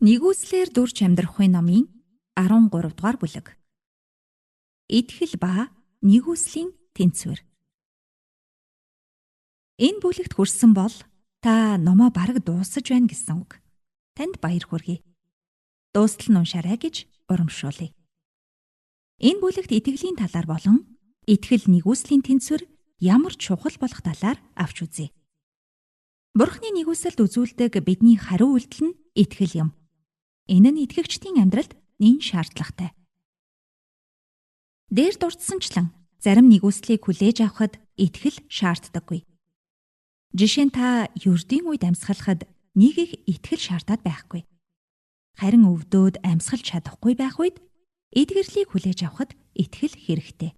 Нэгүслэр дүрч амьдрахын номын 13 дугаар бүлэг. Итгэл ба нэгүслийн тэнцвэр. Энэ бүлэгт хүрсэн бол та номоо бараг дуусаж байна гэсэн үг. Танд баяр хүргэе. Дуустал нь уншаарай гэж урамшуулъя. Энэ бүлэгт итгэлийн талаар болон итгэл нэгүслийн тэнцвэр ямар чухал болох талаар авч үзье. Бурхны нэгүсэлд үзүүлдэг бидний хариу үйлдэл нь итгэл юм. Энэ нь итгэгчдийн амьдралд нэн шаардлагатай. Дээр дурдсанчлан зарим нэгүслийг хүлээж авахд итгэл шаарддаггүй. Жишээ нь та ердийн үед амьсгалахад нэг их итгэл шаардаад байхгүй. Харин өвдөөд амьсгалж чадахгүй байх үед эдгэрлийг хүлээж авахд итгэл хэрэгтэй.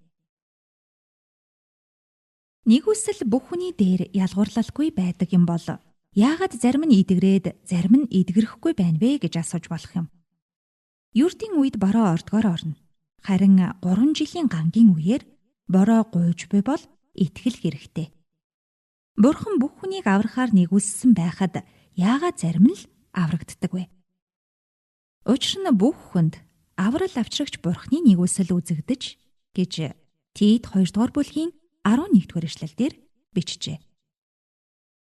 Нэгүсэл бүх хүний дээр ялгуурлалгүй байдаг юм бол яагаад зарим нь идэгрээд зарим нь идгэрэхгүй байна вэ гэж асууж болох юм. Юрдийн үед бороо ордгоор орно. Харин 3 жилийн гангийн үеэр бороо гуйж буй бол итгэл хэрэгтэй. Бурхан бүх хүнийг аврахаар нэгүссэн байхад яагаад зарим нь л аврагддаг вэ? Учир нь бүх хүнд аврал авчрагч Бурханы нэгүсэл үзэгдэж гэж Тит 2 дугаар бүлгийн 11 дугаар эшлэлдэр бичжээ.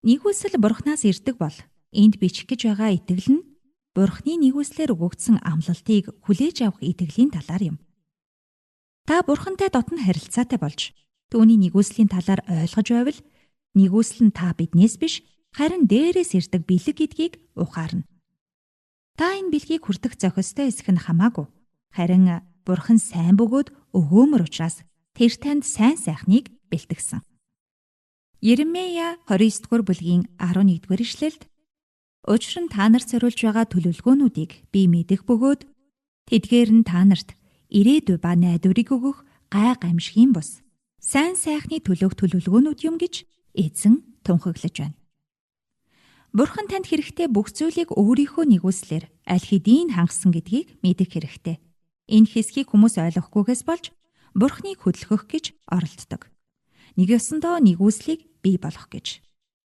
Нэгүсэл Бурханаас ирдэг бол энд бичих гэж байгаа итгэл нь Бурханы нэгүслэр өгөгдсөн амлалтыг хүлээж авах итгэлийн талаар юм. Та Бурхантай дотн харилцаатай болж түүний нэгүслийн талаар ойлгож байвал нэгүсэл нь та биднээс биш харин дээрээс ирдэг бэлэг гэдгийг ухаарна. Та энэ бэлгийг хүртэх зохистой эсэх нь хамаагүй. Харин Бурхан сайн бөгөөд өгөөмөр учраас тэр танд сайн сайхныг бэлтгэсэн. Иремья 29 дугаар бүлгийн 11 дугаар эшлэлд учир нь та нарт зориулж байгаа төлөвлөгөөнүүдийг би мэдэх бөгөөд тэдгээр нь та нарт ирээдүй ба найдварыг өгөх гай гамшигын бус сайн сайхны төлөөх төлөвлөгөөнүүд юм гэж эзэн тунхаглаж байна. Бурхан танд хэрэгтэй бүх зүйлийг өөрийнхөө нэгүслэр аль хэдийн хангасан гэдгийг мэдэх хэрэгтэй. Энэ хэсгийг хүмүүс ойлгохгүйгээс болж Бурханыг хөдөлгөх гэж оролддог. Нэг ёсондоо нэгүслийг бий болох гэж.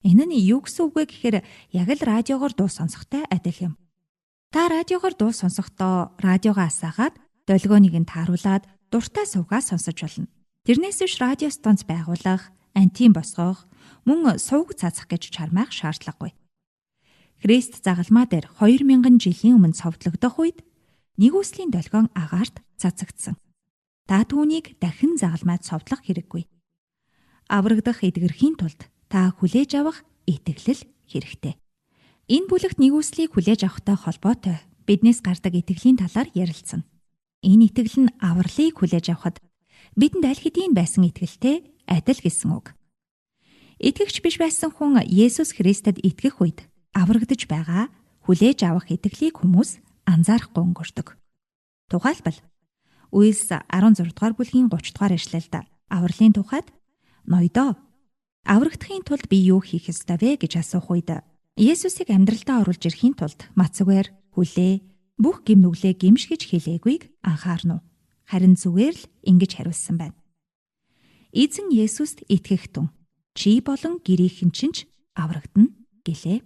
Энэ нь юу гэсэн үг вэ гэхээр яг л радиогоор дуу сонсохтой адил юм. Та радиогоор дуу сонсохдоо радиогоо асаагаад долгионыг нь тааруулаад дуртай сувгаа сонсож болно. Тэрнээс биш радио станц байгуулах, антен босгох, мөн сувг цацах гэж чармаах шаардлагагүй. Христ загалмаа дээр 2000 жилийн өмнө цовдлогдох үед нэгүслийн долгион агаарт цацагдсан. Та түүнийг дахин загалмайд цовдлох хэрэггүй. Аврагдах эдгэрхийн тулд та хүлээж авах итгэл хэрэгтэй. Энэ бүлэгт нэгүслийг хүлээж авахтай холбоотой биднээс гардаг итгэлийн талаар ярилцсан. Энэ итгэл нь авралыг хүлээж авахд бидэнд аль хэдийн байсан итгэлтэй адил гэсэн үг. Итгэгч биш байсан хүн Есүс Христэд итгэх үед аврагдж байгаа хүлээж авах итгэлийг хүмүүс анзаарахгүй өнгөрдөг. Тухайлбал Үйлс 16 дугаар бүлгийн 30 дугаар эшлэлд авралын тухайд ноёдоо аврагдахын тулд би юу хийх ёстой вэ гэж асуух үед Есүсийг амьдралдаа оруулж ирэхийн тулд мацгаар хүлээ бүх гимнүглээ гимшгэж хэлээгүйг анхаарна уу? Харин зүгээр л ингэж хариулсан байна. Эзэн Есүст итгэх тун чи болон гэрийнхэн чинь ч аврагдана гэлээ.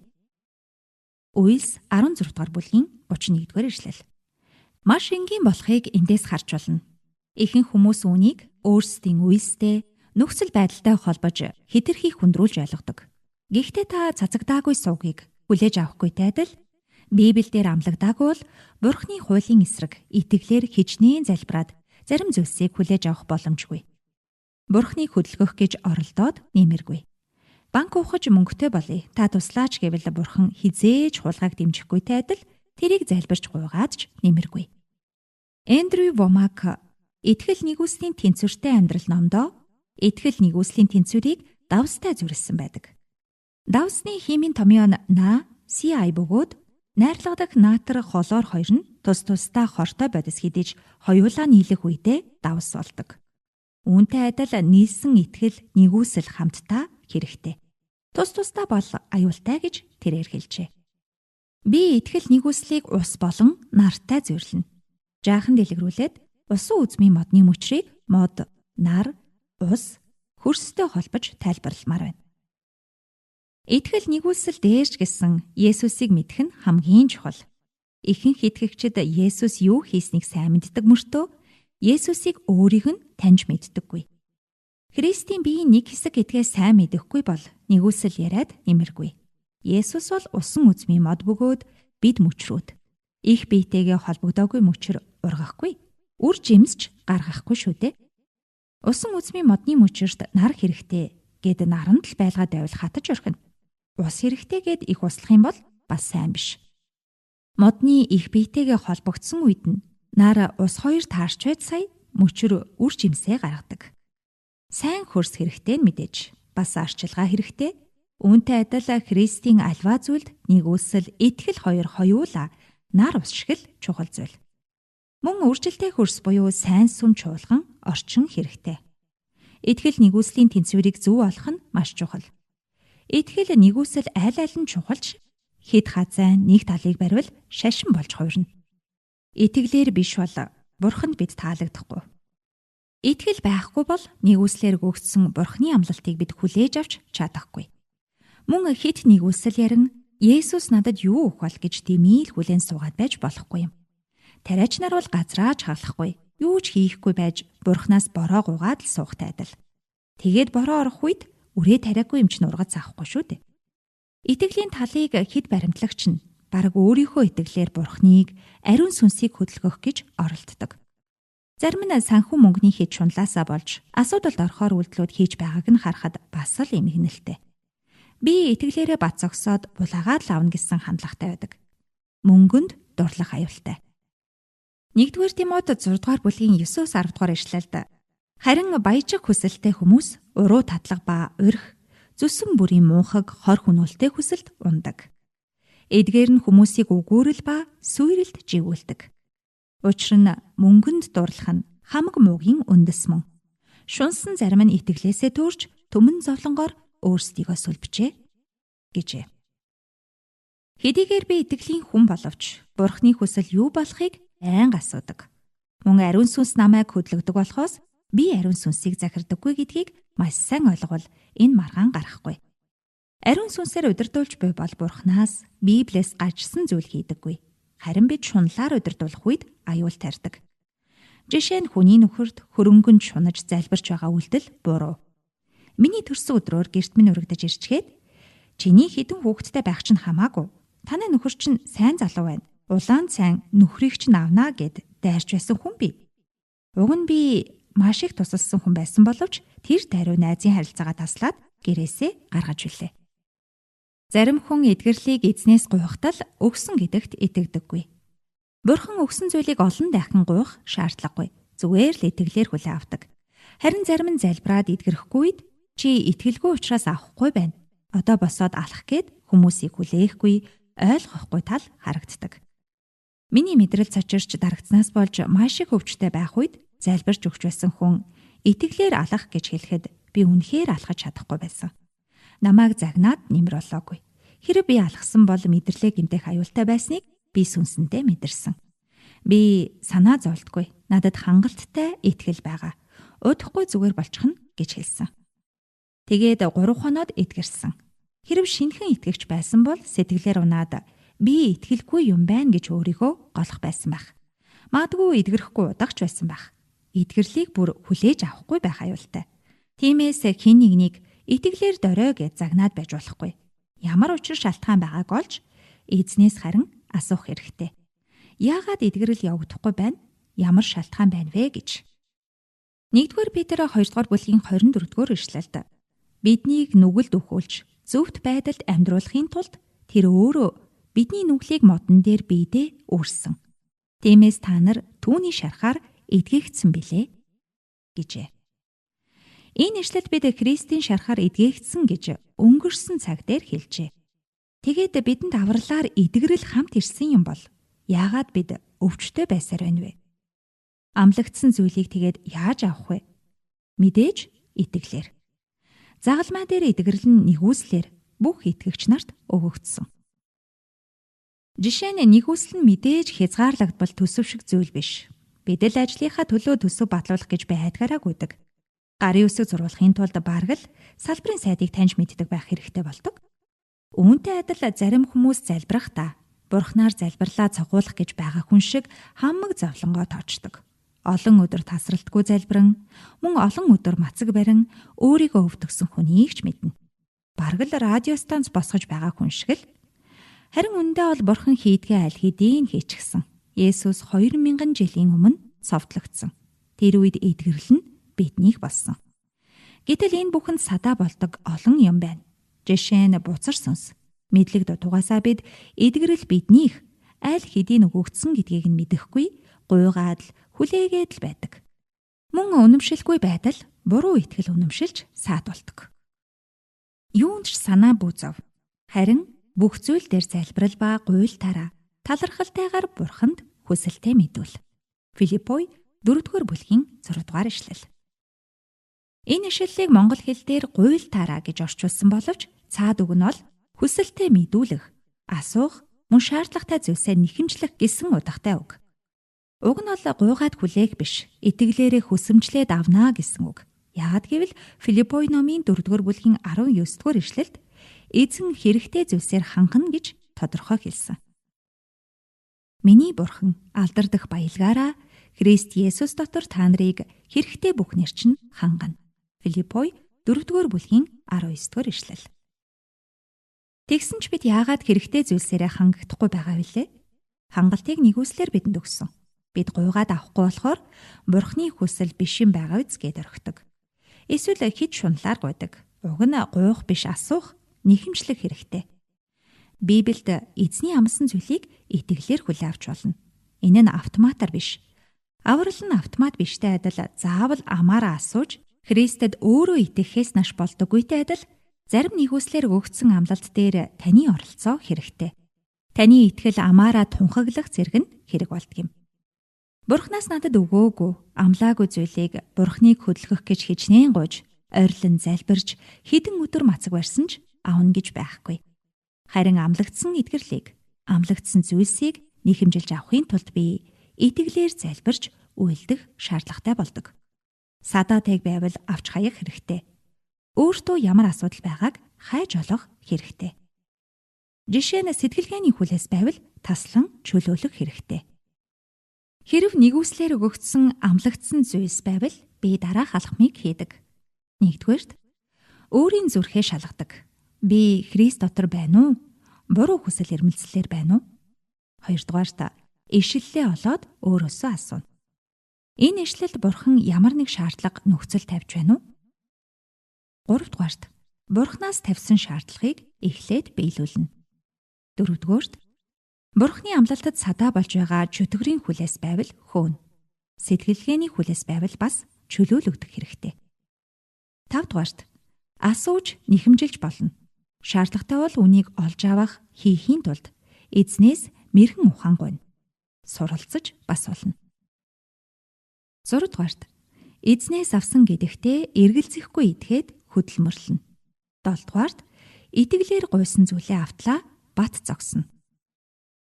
Үйлс 16 дугаар бүлгийн 31 дугаар эшлэл. Маш энгийн болохыг эндээс харж болно. Ихэнх хүмүүс үүнийг өөрсдийн үйлстэй нөхцөл байдалтай холбож хэтэрхий хүндрүүлж ойлгодог. Гэхдээ та цацагдаагүй сувгийг хүлээж авахгүйтэй адил Библиэлд амлагдаагүй бол Бурхны хуулийн эсрэг итгэлээр хичнээн залбираад зарим зүйлсийг хүлээж авах боломжгүй. Бурхныг хөдөлгөх гэж оролдоод нэмэргүй. Банк ухаж мөнгөтэй болъё. Та туслаач гэвэл Бурхан хизээж хулгайг дэмжихгүйтэй адил тэрийг залбирч гуйгаад ч нэмэргүй. Эндрю Вомак итгэл нэгүслийн тэнцвэртэй амьдрал номдоо итгэл нэгүслийн тэнцвэрийг давстай зөвлөсөн байдаг. Давсны химийн томьёон На, CI бөгөөд найрлагдаг наатар холоор хоёр нь тус тусдаа хортой бодис хідэж хоёулаа нийлэх үедээ давс болдог. Үүнтэй адил нийлсэн итгэл нэгүсэл хамтдаа хэрэгтэй. Тус тусдаа бол аюултай гэж тэрээр хэлжээ. Би итгэл нэгүслийг ус болон нартай зөвлөнө. Жаахан дэлгэрүүлээд усан үзмийн модны мөчрийг мод, нар, ус, хөрстэй холбож тайлбарламаар байна. Итгэл нэгүсэл дээрч гэсэн Есүсийг мэдэх нь хамгийн чухал. ихэнх итгэгчид Есүс юу хийснийг сайн мэддэг мөртөө Есүсийг өөрийг нь таньж мэддэггүй. Христийн биеийн нэг хэсэг гэдгээ сайн мэдэхгүй бол нэгүсэл яриад нэмэргүй. Есүс бол усан үзмийн мод бөгөөд бид мөчрүүд. Их биетэйгээ холбогдоогүй мөчр ургахгүй, үр жимсч гаргахгүй шүү дээ. Усан үзмийн модны мөчөрт нар хэрэгтэй гэд наранд л байлгаад байвал хатаж орхино. Ус хэрэгтэй гэд их услах юм бол бас сайн биш. Модны их биетэйгээ холбогдсон үед нь нар ус хоёр таарч байд сая мөчр үр жимсээ гаргадаг. Сайн хөрс хэрэгтэй нь мэдээж бас арчилгаа хэрэгтэй. Үүнтэй адил Христийн альва зүйлд нэгүсэл итгэл хоёр хоёулаа нар ус шиг л чухал зүйл. Мөн үржилтэй хөрс буюу сайн сүм чуулган орчин хэрэгтэй. Итгэл нэгүслийн тэнцвэрийг зөв олох нь маш чухал. Итгэл нэгүсэл аль аль нь чухалч хэд хазай нэг талыг барьвал шашин болж хувирна. Итгэлээр биш бол Бурханд бид таалагдахгүй. Итгэл байхгүй бол нэгүслэр гөгдсөн Бурханы амлалтыг бид хүлээж авч чадахгүй. Мөн хэд нэгүсэл ярин Есүс надад юу өгөх бол гэж дэмийл хүлээн суугаад байж болохгүй юм. Тариач нар бол газраач хаглахгүй, юу ч хийхгүй байж Бурханаас бороо гугаад л суухтай адил. Тэгээд бороо орох үед үрээ тариагүй юм ч нургаж заахгүй шүү дээ. Итгэлийн талыг хэд баримтлагч нь бараг өөрийнхөө итгэлээр Бурханыг ариун сүнсийг хөдөлгөх гэж оролддог. Зарим нь санхүү мөнгөний хэд шунлаасаа болж асуудалд орохоор үйлдэлүүд хийж байгааг нь харахад бас л эмгэнэлтэй. Би итгэлээрээ бат зогсоод булаагаад л авна гэсэн хандлагатай байдаг. Мөнгөнд дурлах аюултай. 1-р Тимот 6-р бүлгийн 9-10 дугаар ишлэлд харин баяжиг хүсэлтэй хүмүүс уруу татлага ба урх, зүсэн бүрийн муухаг хор хүнүүлтэй хүсэлд ундаг. Эдгээр нь хүмүүсийг үгүүрэл ба сүйрэлд живүүлдэг. Учир нь мөнгөнд дурлах нь хамаг муугийн үндэс мөн. Шунсан зарим нь итгэлээсээ төрж төмөн зовлонгоор өөрсдийгөө сүлбжээ гэжээ. Хэдийгээр би итгэлийн хүн боловч Бурхны хүсэл юу болохыг байнга асуудаг. Мөн ариун сүнс намайг хөдлөгдөг болохоос би ариун сүнсийг захирдаггүй гэдгийг маш сайн ойлгол энэ маргаан гарахгүй. Ариун сүнсээр удирдуулж буй бол Бурханаас Библиэс гажсан зүйл хийдэггүй. Харин бид шунлаар удирдуулах үед аюул тарьдаг. Жишээ нь хүний нөхөрт хөрөнгөнд шунаж залбирч байгаа үйлдэл буруу. Миний төрсөн өдрөөр гэрт минь урагдаж ирчгээд чиний хідэн хүүхэдтэй байх чинь хамаагүй. Таны нөхөр чинь сайн залуу байна. Улаан сайн нөхрийг чинь авнаа гэд дайрч байсан хүн би. Уг нь би маш их тусалсан хүн байсан боловч тэр даруй найзын харилцаагаа таслаад гэрээсээ гаргаж билээ. Зарим хүн эдгэрлийг эзнээс гуйхтал өгсөн гэдэгт итгэдэггүй. Бурхан өгсөн зүйлийг олон дахин гуйх шаардлагагүй. Зүгээр л итгэлээр хүлээн авдаг. Харин зарим нь залбираад эдгэрэхгүй үед чи итгэлгүй учраас авахгүй байна. Одоо босоод алах гээд хүмүүсийг хүлээхгүй, ойлгохгүй тал харагддаг. Миний мэдрэл цочирч дарагдсанаас болж маш их өвчтэй байх үед залбирч өгч байсан хүн итгэлээр алах гэж хэлэхэд би үнэхээр алхаж чадахгүй байсан. Намайг загнаад нэмэр олоогүй. Хэрэв би алхсан бол мэдрэлээ гэмтэх аюултай байсныг би сүнсэндээ мэдэрсэн. Би санаа зовлтгүй. Надад хангалттай итгэл байгаа. Удахгүй зүгээр болчих нь гэж хэлсэн. Тэгээд 3 хоноод эдгэрсэн. Хэрэв шинхэн итгэгч байсан бол сэтгэлээр унаад би итгэлгүй юм байна гэж өөрийгөө голох байсан байх. Магадгүй эдгэрэхгүй удагч байсан байх. Эдгэрлийг бүр хүлээж авахгүй байх аюултай. Тиймээс хин нэгнийг итгэлээр дорой гэж загнаад байж болохгүй. Ямар учир шалтгаан байгааг олж эзнээс харин асуух хэрэгтэй. Яагаад эдгэрэл явагдахгүй байна? Ямар шалтгаан байна вэ гэж. 1-р Петр 2-р бүлгийн 24-р ишлэлд биднийг нүгэлд өхүүлж зөвхт байдалд амьдруулахын тулд тэр өөрөө бидний нүглийг модон дээр биедээ өөрсөн. Тиймээс та нар түүний шарахаар эдгээгдсэн билээ гэжээ. Энэ ишлэлд бид Христийн шарахаар эдгээгдсэн гэж өнгөрсөн цаг дээр хэлжээ. Тэгээд бидэнд авралаар эдгэрэл хамт ирсэн юм бол яагаад бид өвчтөй байсаар байна вэ? Амлагдсан зүйлийг тэгээд яаж авах вэ? Мэдээж итгэлээр. Загалмай дээр эдгэрэл нь нэгүслэр бүх итгэгч нарт өгөгдсөн. Жишээ нь нэгүсэл нь мэдээж хязгаарлагдбал төсөв шиг зүйл биш. Бид л ажлынхаа төлөө төсөв батлуулах гэж байдгаараа гүйдэг. Гарын үсэг зурвалахын тулд бараг л салбарын сайдыг таньж мэддэг байх хэрэгтэй болдог. Үүнтэй адил зарим хүмүүс залбирахдаа Бурхнаар залбирлаа цогцолох гэж байгаа хүн шиг хамаг зовлонгоо тоочдог. Олон өдөр тасралтгүй залбиран, мөн олон өдөр мацаг барин өөрийгөө өвдгсөн хүнийг ч мэднэ. Бараг л радио станц босгож байгаа хүн шиг л. Харин үндэ бол Бурхан хийдгээ аль хэдийн хийчихсэн. Есүс 2000 жилийн өмнө цовдлогдсон. Тэр үед эдгэрэл нь биднийг болсон. Гэтэл энэ бүхэнд садаа болдог олон юм байна. Жишээ нь буцар сүнс. Мэдлэг дутуугаасаа бид эдгэрэл биднийх аль хэдийн өгөгдсөн гэдгийг нь мэдэхгүй, гуйгаад л хүлээгээд л байдаг. Мөн үнэмшилгүй байдал буруу итгэл үнэмшилж саадуулдаг. Юунд ч санаа бүү зов. Харин бүх зүйл дээр залбирал ба гуйлтаараа талархалтайгаар Бурханд хүсэлтээ мэдвэл. Филиппой 4-р бүлгийн 6-р ишлэл. Энэ ишлэлийг монгол хэл дээр гуйлтаараа гэж орчуулсан боловч цаад үг нь бол хүсэлтээ мэдүүлэх, асуух, мөн шаардлагатай зүйлсээ нэхэмжлэх гэсэн утгатай үг. Уг нь бол гуйгаад хүлээх биш, итгэлээрээ хүсэмжлээд авнаа гэсэн үг. Яагад гэвэл Филиппой номын 4-р бүлгийн 19-р ишлэлд эзэн хэрэгтэй зүйлсээр хангана гэж тодорхой хэлсэн. Миний Бурхан алдардах баялгаараа Христ Есүс дотор та нарыг хэрэгтэй бүхнээр чинь хангана. Филиппой 4-р бүлгийн 19-р ишлэл. Тэгсэн ч бид яагаад хэрэгтэй зүйлсээрээ хангагдахгүй байгаа вүлээ? Хангалтыг нэгүслэр бидэнд өгсөн. Бид гуйгаад авахгүй болохоор Бурхны хүсэл биш юм байгаа үз гэд орхидог. Эсвэл хит шунлаар гуйдаг. Уг нь гуйх биш асуух, нэхэмжлэх хэрэгтэй. Библиэд эзний амласан зүйлийг итгэлээр хүлээн авч болно. Энэ нь автоматар биш. Аврал нь автомат биштэй адил заавал амаараа асууж Христэд өөрөө итгэхээс наш болдоггүйтэй адил зарим нэгүслэр өгөгдсөн амлалт дээр таны оролцоо хэрэгтэй. Таны итгэл амаараа тунхаглах зэрэг нь хэрэг болдгийм. Бурханаас надад өгөөгүй, амлаагүй зүйлийг Бурхныг хөдөлгөх гэж хичнээн гуйж, ойрлон залбирж, хэдэн өдөр мацаг барьсан ч авна гэж байхгүй. Харин амлагдсан эдгэрлийг, амлагдсан зүйлсийг нэхэмжилж авахын тулд би итгэлээр залбирч үйлдэх шаардлагатай болдог. Садаатай байвал авч хаях хэрэгтэй. Өөртөө ямар асуудал байгааг хайж олох хэрэгтэй. Жишээ нь сэтгэлгээний хүлээс байвал таслан чөлөөлөх хэрэгтэй. Хэрв нэгүслэр өгөгдсөн амлагдсан зүйлс байвал би дараах алхмыг хийдэг. 1-р, өөрийн зүрхээ шалгадаг. Би Христ дотор байна уу? Буруу хүсэл эрмэлзлээр байна уу? 2-р, ишлэлээ олоод өөрөөсөө асууна. Энэ ишлэлд Бурхан ямар нэг шаардлага нөхцөл тавьж байна уу? 3-р, Бурханаас тавьсан шаардлагыг эхлээд биелүүлнэ. 4-р, Бурханы амлалтад садаа болж байгаа чөтгөрийн хүлээс байвал хөөн. Сэтгэлгээний хүлээс байвал бас чөлөөлөгдөх хэрэгтэй. 5-р, асууж нэхэмжилж болно. Шаардлагатай бол үнийг олж авах хийхийн тулд эзнээс мэрхэн ухаан гуйна. Суралцаж бас болно. 6-р, эзнээс авсан гэдэгтээ эргэлзэхгүй итгээд хөдөлмөрлөнө. 7-р, итгэлээр гуйсан зүйлээ автлаа бат зогсно.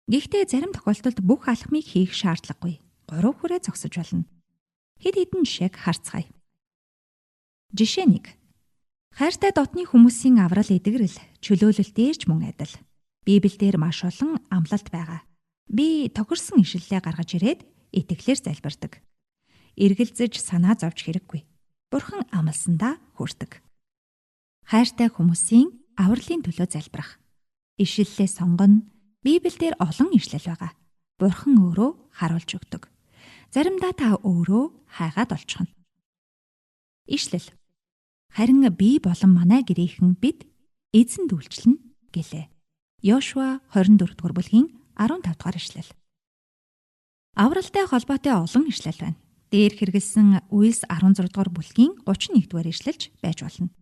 Гэхдээ зарим тохиолдолд бүх алхмыг хийх шаардлагагүй. 3 хүрээ зогсож болно. Хэд хэдэн жишээг харцгаая. Жишээ 1. Хайртай дотны хүмүүсийн аврал эдгэрэл чөлөөлөлтээр ч мөн адил. Библиэлд маш олон амлалт байгаа. Би тохирсон ишлэлээ гаргаж ирээд итгэлээр залбирдаг. Эргэлзэж санаа зовж хэрэггүй. Бурхан амласандаа хүрдэг. Хайртай хүмүүсийн авралын төлөө залбирах. Ишлэлээ сонгоно. Библиэлд олон ишлэл байгаа. Бурхан өөрөө харуулж өгдөг. Заримдаа та өөрөө хайгаад олчихно. Ишлэл. Харин би болон манай гэрийнхэн бид эзэнд үйлчлэнэ гэлээ. Йошуа 24-р бүлгийн 15-р ишлэл. Авралтай холбоотой олон ишлэл байна. Дээр хэрэгэлсэн Үйлс 16-р бүлгийн 31-р ишлэлж байж болно.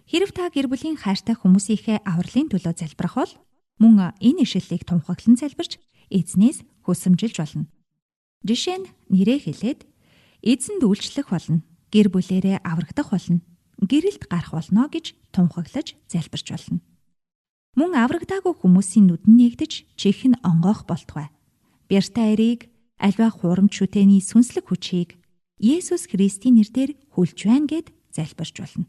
Хэрв та гэр бүлийн хайртай хүмүүсийнхээ авралын төлөө залбирах бол мөн энэ ишлэлийг тунхаглан залбирч эзнээс хүсэмжилж болно. Жишээ нь нэрээ хэлээд эзэнд үйлчлэх болно, гэр бүлээрээ аврагдах болно, гэрэлд гарах болно гэж тунхаглаж залбирч болно. Мөн аврагдаагүй хүмүүсийн нүдэн нэгдэж чихэн онгоох болтугай. Бяртай эрийг альва хурамч шүтээний сүнслэг хүчийг Есүс Христийн нэрээр хүлж байна гэд залбирч болно.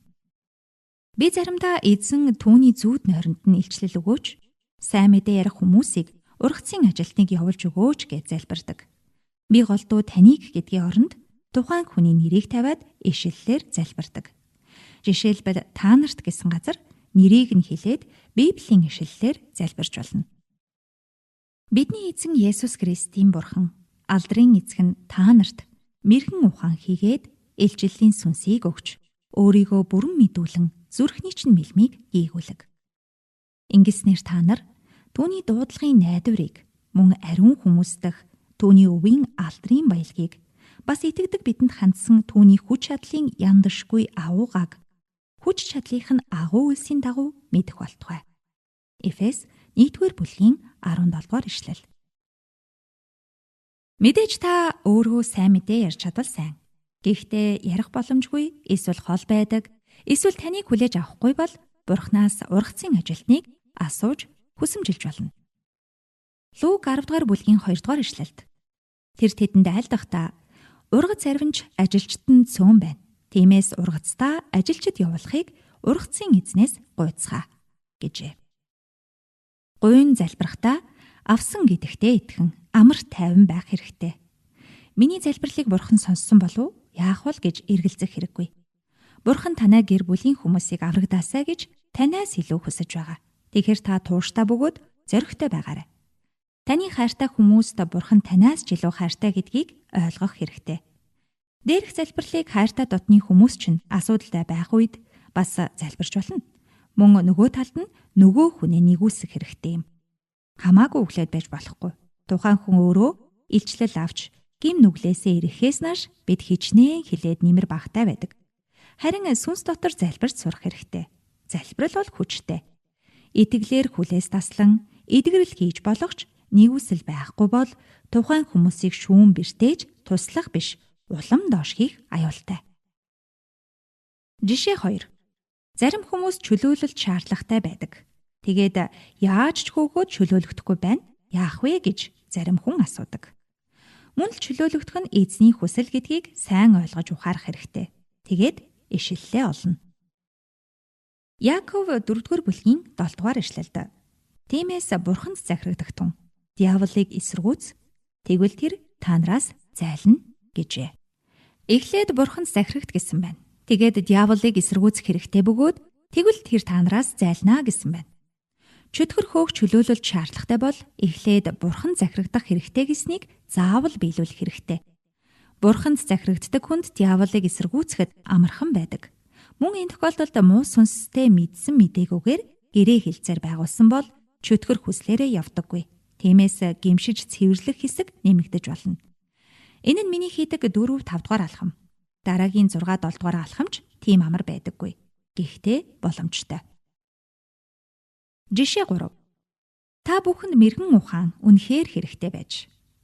Би заримдаа эзэн түүний зүүд нойронд нь илчлэл өгөөч, сайн мэдээ ярих хүмүүсийг ургацын ажилтныг явуулж өгөөч гэж залбирдаг. Би голдуу таныг гэдгийн оронд тухайн хүний нэрийг тавиад ишлэлээр залбирдаг. Жишээлбэл та нарт гэсэн газар нэрийг нь хэлээд Библийн ишлэлээр залбирч болно. Бидний эзэн Есүс Христийн Бурхан алдрын эзэг нь та нарт мэрхэн ухаан хийгээд илчиллийн сүнсийг өгч өөрийгөө бүрэн мэдүүлэн зүрхний чинь мэлмийг гийгүүлэг. Ингэснээр та нар түүний дуудлагын найдварыг мөн ариун хүмүүс дах түүний өвийн алдрын баялагийг бас итгэдэг бидэнд хандсан түүний хүч чадлын яндашгүй агуугаг хүч чадлынх нь агуу үлсийн дагуу мэдэх болтугай. Эфес 1-р бүлгийн 17-р ишлэл. Мэдээж та өөрөө сайн мэдээ ярьж чадвал сайн. Гэхдээ ярих боломжгүй эсвэл хол байдаг, эсвэл таныг хүлээж авахгүй бол Бурханаас ургацын ажилтныг асууж хүсэмжилж болно. Луг 10-р бүлгийн 2-р ишлэлд тэр тэдэнд айлдахдаа ургац арвинч ажилчид нь цөөн байна. Тиймээс ургацтаа ажилчид явуулахыг ургацын эзнээс гуйцгаа гэжээ. Гуйн залбирахдаа авсан гэдэгтээ итгэн амар тайван байх хэрэгтэй. Миний залбирлыг Бурхан сонссон болов яах вэ гэж эргэлзэх хэрэггүй. Бурхан танай гэр бүлийн хүмүүсийг аврагдаасаа гэж танаас илүү хүсэж байгаа. Тэгэхээр та тууштай бөгөөд зоригтой байгаарай. Таны хайртай хүмүүст Бурхан танаас ч илүү хайртай гэдгийг ойлгох хэрэгтэй. Дээрх залбирлыг хайртай дотны хүмүүс чинь асуудалтай байх үед бас залбирч болно. Мөн нөгөө талд нь нөгөө хүнээ нэгүүлсэх хэрэгтэй юм. Хамаагүй өглөөд байж болохгүй. Тухайн хүн өөрөө илчлэл авч гим нүглээсээ ирэхээс нааш бид хичнээн хилээд нэмэр багтай байдаг. Харин сүнс дотор залбирч сурах хэрэгтэй. Залбирал бол хүчтэй. Итгэлээр хүлээс таслан эдгэрэл хийж болохч нэгүсэл байхгүй бол тухайн хүмүүсийг шүүн бэртээж туслах биш улам доош хийх аюултай. Жишээ 2. Зарим хүмүүс чөлөөлөлт шаардлагатай байдаг. Тэгээд яаж ч хөөгөөд чөлөөлөгдөхгүй байна. Яах вэ гэж зарим хүн асуудаг. Мөн л чөлөөлөгдөх нь эзний хүсэл гэдгийг сайн ойлгож ухаарах хэрэгтэй. Тэгээд ишлэлээ олно. Яаков 4-р бүлгийн 7-р ишлэлд тиймээс бурханд захирагдахтун диаволыг эсэргүүц тэгвэл тэр та нараас зайлна гэжээ. Эхлээд бурханд захирагт гэсэн байна. Тэгээд диаволыг эсэргүүцэх хэрэгтэй бөгөөд тэгвэл тэр та нараас зайлнаа гэсэн байна. Чөтгөр хөөх чөлөөлөлт шаардлагатай бол эхлээд бурханд захирагдах хэрэгтэй гэснийг заавал биелүүлэх хэрэгтэй. Бурханд захирагддаг хүнд диаволыг эсэргүүцэхэд амархан байдаг. Мөн энэ тохиолдолд муу сүнстэй мэдсэн мэдээгүйгээр гэрээ хилцээр байгуулсан бол чөтгөр хүслээрээ явдаггүй. Тиймээс гимшиж цэвэрлэх хэсэг нэмэгдэж болно. Энэ нь миний хийдэг 4-5 дугаар алхам. Дараагийн 6-7 дугаар алхамч тийм амар байдаггүй. Гэхдээ боломжтой. Жишээ 3. Та бүхэнд мэрэгэн ухаан үнэхээр хэрэгтэй байж.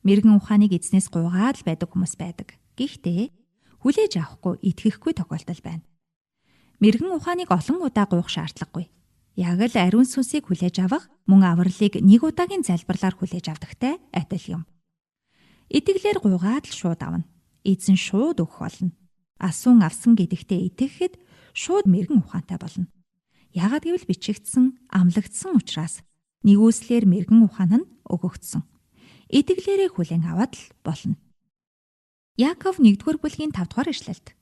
Мэрэгэн ухааныг эзнээс гуйгаад л байдаг хүмүүс байдаг. Гэхдээ хүлээж авахгүй итгэхгүй тохиолдол байна. Мэрэгэн ухааныг олон удаа гуйх шаардлагагүй. Яг л ариун сүнсийг хүлээж авах мөн авралыг нэг удаагийн залбирлаар хүлээж авдагтай адил юм. Итгэлээр гуйгаад л шууд авна. Эзэн шууд өгөх болно. Асуун авсан гэдэгтээ итгэхэд шууд мэрэгэн ухаантай болно. Яагад гэвэл бичигдсэн, амлагдсан учраас нэгүслэр мэрэгэн ухаан нь өгөгдсөн. Итгэлээрээ хүлээн аваад л болно. Яаков 1-р бүлгийн 5-р ишлэлд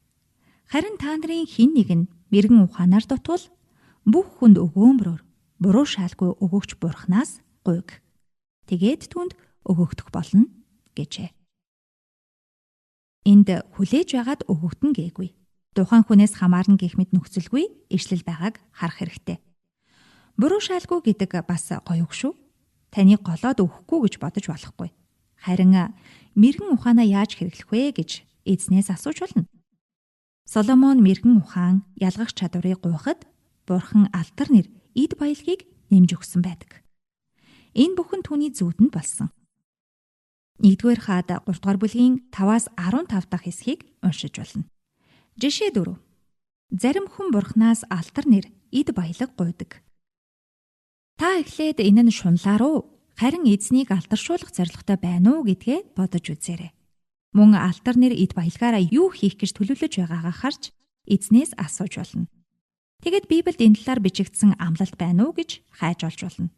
харин та нарын хэн нэг нь мэрэгэн ухаанаар дутвал бүх хүнд өгөөмрөөр буруу шаалгүй өгөгч Бурханаас гуйг. Тэгээд түнд өгөгдөх болно гэжээ. Энд хүлээж байгаад өгөгдөн гээгүй. Тухайн хүнээс хамаарна гэх мэт нөхцөлгүй ишлэл байгааг харах хэрэгтэй. Буруу шаалгүй гэдэг бас гоё үг шүү. Таныг голоод өгөхгүй гэж бодож болохгүй. Харин мэрэгэн ухаанаа яаж хэрэглэх вэ гэж эзнээс асууж болно. Соломон мэрэгэн ухаан ялгах чадварыг гуйхад Бурхан алтар нэр эд баялагийг нэмж өгсөн байдаг. Энэ бүхэн түүний зүйдэнд болсон. 1-р хаад 3-р бүлгийн 5-аас 15 дахь хэсгийг уншиж болно. Жишээ 4. Зарим хүн Бурханаас алтар нэр эд баялаг гуйдаг. Та эхлээд энэ нь шунлаар уу? Харин эзнийг алтаршуулах зорилготой байна уу гэдгээ бодож үзээрэй. Мөн алтар нэр эд баялагаараа юу хийх гэж төлөвлөж байгаагаа харж эзнээс асууж болно. Тэгэд Библиэд энэ талаар бичигдсэн амлалт байна уу гэж хайж олж болно.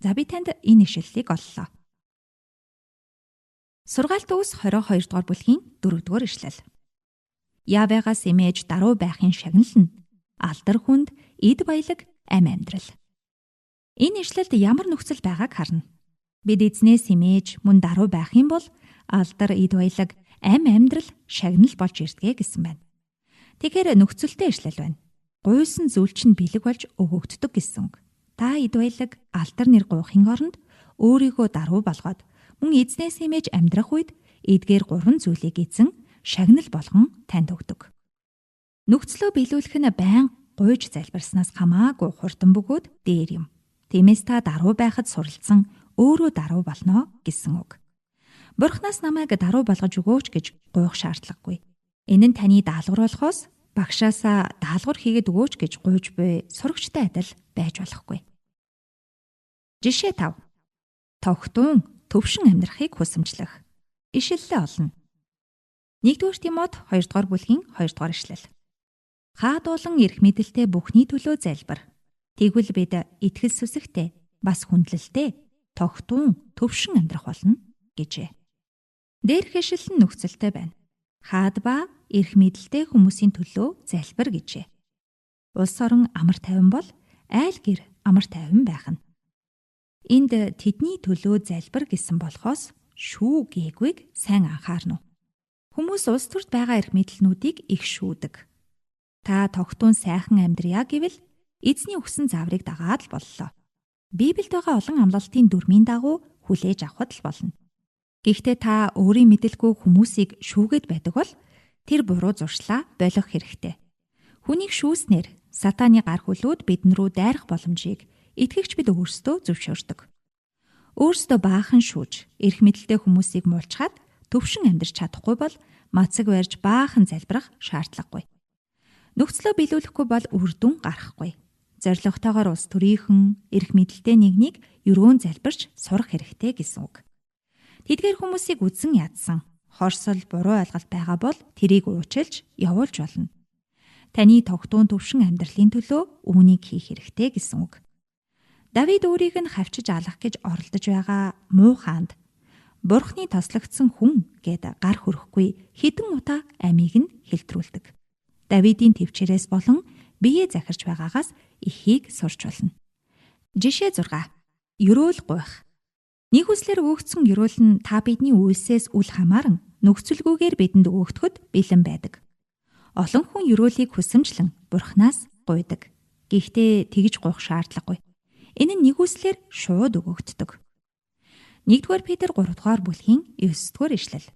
За би танд энэ ишлэлийг оллоо. Сургаалт үгс 22 дугаар бүлгийн 4 дугаар ишлэл. Яваагаас эмээж даруй байхын шагнал нь алдар хүнд эд баялаг ам амьдрал. Энэ ишлэлд ямар нөхцөл байгааг харна. Бид эзнээс эмээж мөн даруй байх юм бол алдар эд баялаг ам амьдрал шагнал болж ирдэг гэсэн байна. Тэгэхээр нөхцөлтэй ишлэл байна. Гуйсан зүйл чинь бэлэг болж өгөгддөг гэсэн үг. Та эд баялаг алдар нэр гуйхын оронд өөрийгөө даруй болгоод мөн эзнээс эмээж амьдрах үед эдгээр 3 зүйлийг эзэн шагнал болгон танд өгдөг. Нөхцлөө биелүүлэх нь байн гуйж залбирснаас хамаагүй хурдан бөгөөд дээр юм. Тиймээс та даруй байхад суралцсан өөрөө даруй болно гэсэн үг. Бурханаас намайг даруй болгож өгөөч гэж гуйх шаардлагагүй. Энэ нь таны даалгавар болохоос багшаасаа даалгавар хийгээд өгөөч гэж гуйж буй сурагчтай адил байж болохгүй. Жишээ 5. Тогтун төвшин амьдрахыг хүсэмжлэх. Ишлэлээ олно. 1-р Тимот 2 дугаар бүлгийн 2 дугаар ишлэл. Хаадуулан эрх мэдэлтэй бүхний төлөө залбир. Тэгвэл бид итгэл сүсэгтэй бас хүндлэлтэй тогтун төвшин амьдрах болно гэжээ. Дээрх ишлэл нь нөхцөлтэй байна. Хаад ба эрх мэдэлтэй хүмүүсийн төлөө залбир гэжээ. Улс орон амар тайван бол айл гэр амар тайван байх нь. Энд тэдний төлөө залбир гэсэн болохоос шүү гээгүйг сайн анхаарна уу? Хүмүүс улс төрд байгаа эрх мэдлнүүдийг их шүүдэг. Та тогтун сайхан амьдрья гэвэл эзний өгсөн зааврыг дагаад л боллоо. Библиэд байгаа олон амлалтын дүрмийн дагуу хүлээж авахд л болно. Гэхдээ та өөрийн мэдэлгүй хүмүүсийг шүүгээд байдаг бол тэр буруу зуршлаа болох хэрэгтэй. Хүнийг шүүснээр сатааны гар хүлүүд бидэн рүү дайрах боломжийг итгэгч бид өөрсдөө зөвшөөрдөг. Өөрсдөө баахан шүүж, эрх мэдэлтэй хүмүүсийг муулчхаад төвшин амьдрч чадахгүй бол мацаг барьж баахан залбирах шаардлагагүй. Нөхцлөө биелүүлэхгүй бол үр дүн гарахгүй. Зорилготойгоор улс төрийнхэн эрх мэдэлтэй нэгнийг өрөөн залбирч сурах хэрэгтэй гэсэн үг. Тэдгээр хүмүүсийг үдсэн ядсан, хорсол буруу ойлголт байгаа бол тэрийг уучлж явуулж болно. Таны тогтун төвшин амьдралын төлөө үүнийг хийх хэрэгтэй гэсэн үг. Давид өөрийг нь хавчиж алах гэж оролдож байгаа муу хаанд Бурхны тослогдсон хүн гэд гар хөрөхгүй хэдэн удаа амийг нь хэлтрүүлдэг. Давидын төвчээрээс болон биеэ захирч байгаагаас ихийг сурч болно. Жишээ 6. Ерөөл гуйх. Нэг хүслээр өгөгдсөн ерөөл нь та бидний үйлсээс үл хамааран нөхцөлгүйгээр бидэнд өгөгдөхөд бэлэн байдаг. Олон хүн ерөөлийг хүсэмжлэн Бурханаас гуйдаг. Гэхдээ тэгж гуйх шаардлагагүй. Энэ нь нэг хүслээр шууд өгөгддөг. 1-р Петр 3 дугаар бүлгийн 9 дугаар ишлэл.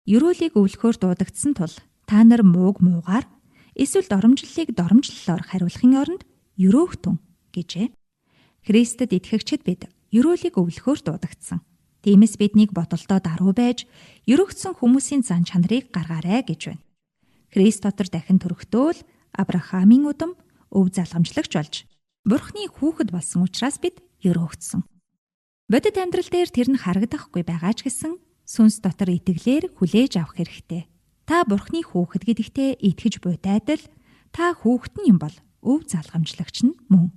Ерөөлийг өвлөхөөр дуудагдсан тул та нар мууг муугаар эсвэл доромжллыг доромжллоор хариулахын оронд ерөөхтөн гэжээ. Христэд итгэгчид бид ерөөлийг өвлөхөөр дуудагдсан. Тиймээс биднийг бодолдоо даруй байж ерөөгдсөн хүмүүсийн зан чанарыг гаргаарай гэж байна. Христ дотор дахин төрөхдөө л Авраамийн удам өв залгамжлагч болж Бурхны хүүхэд болсон учраас бид ерөөгдсөн. Бодит амьдрал дээр тэр нь харагдахгүй байгаа ч гэсэн сүнс дотор итгэлээр хүлээж авах хэрэгтэй. Та Бурхны хүүхэд гэдэгтээ итгэж буйтайдал та хүүхэд нь юм бол өв залгамжлагч нь мөн.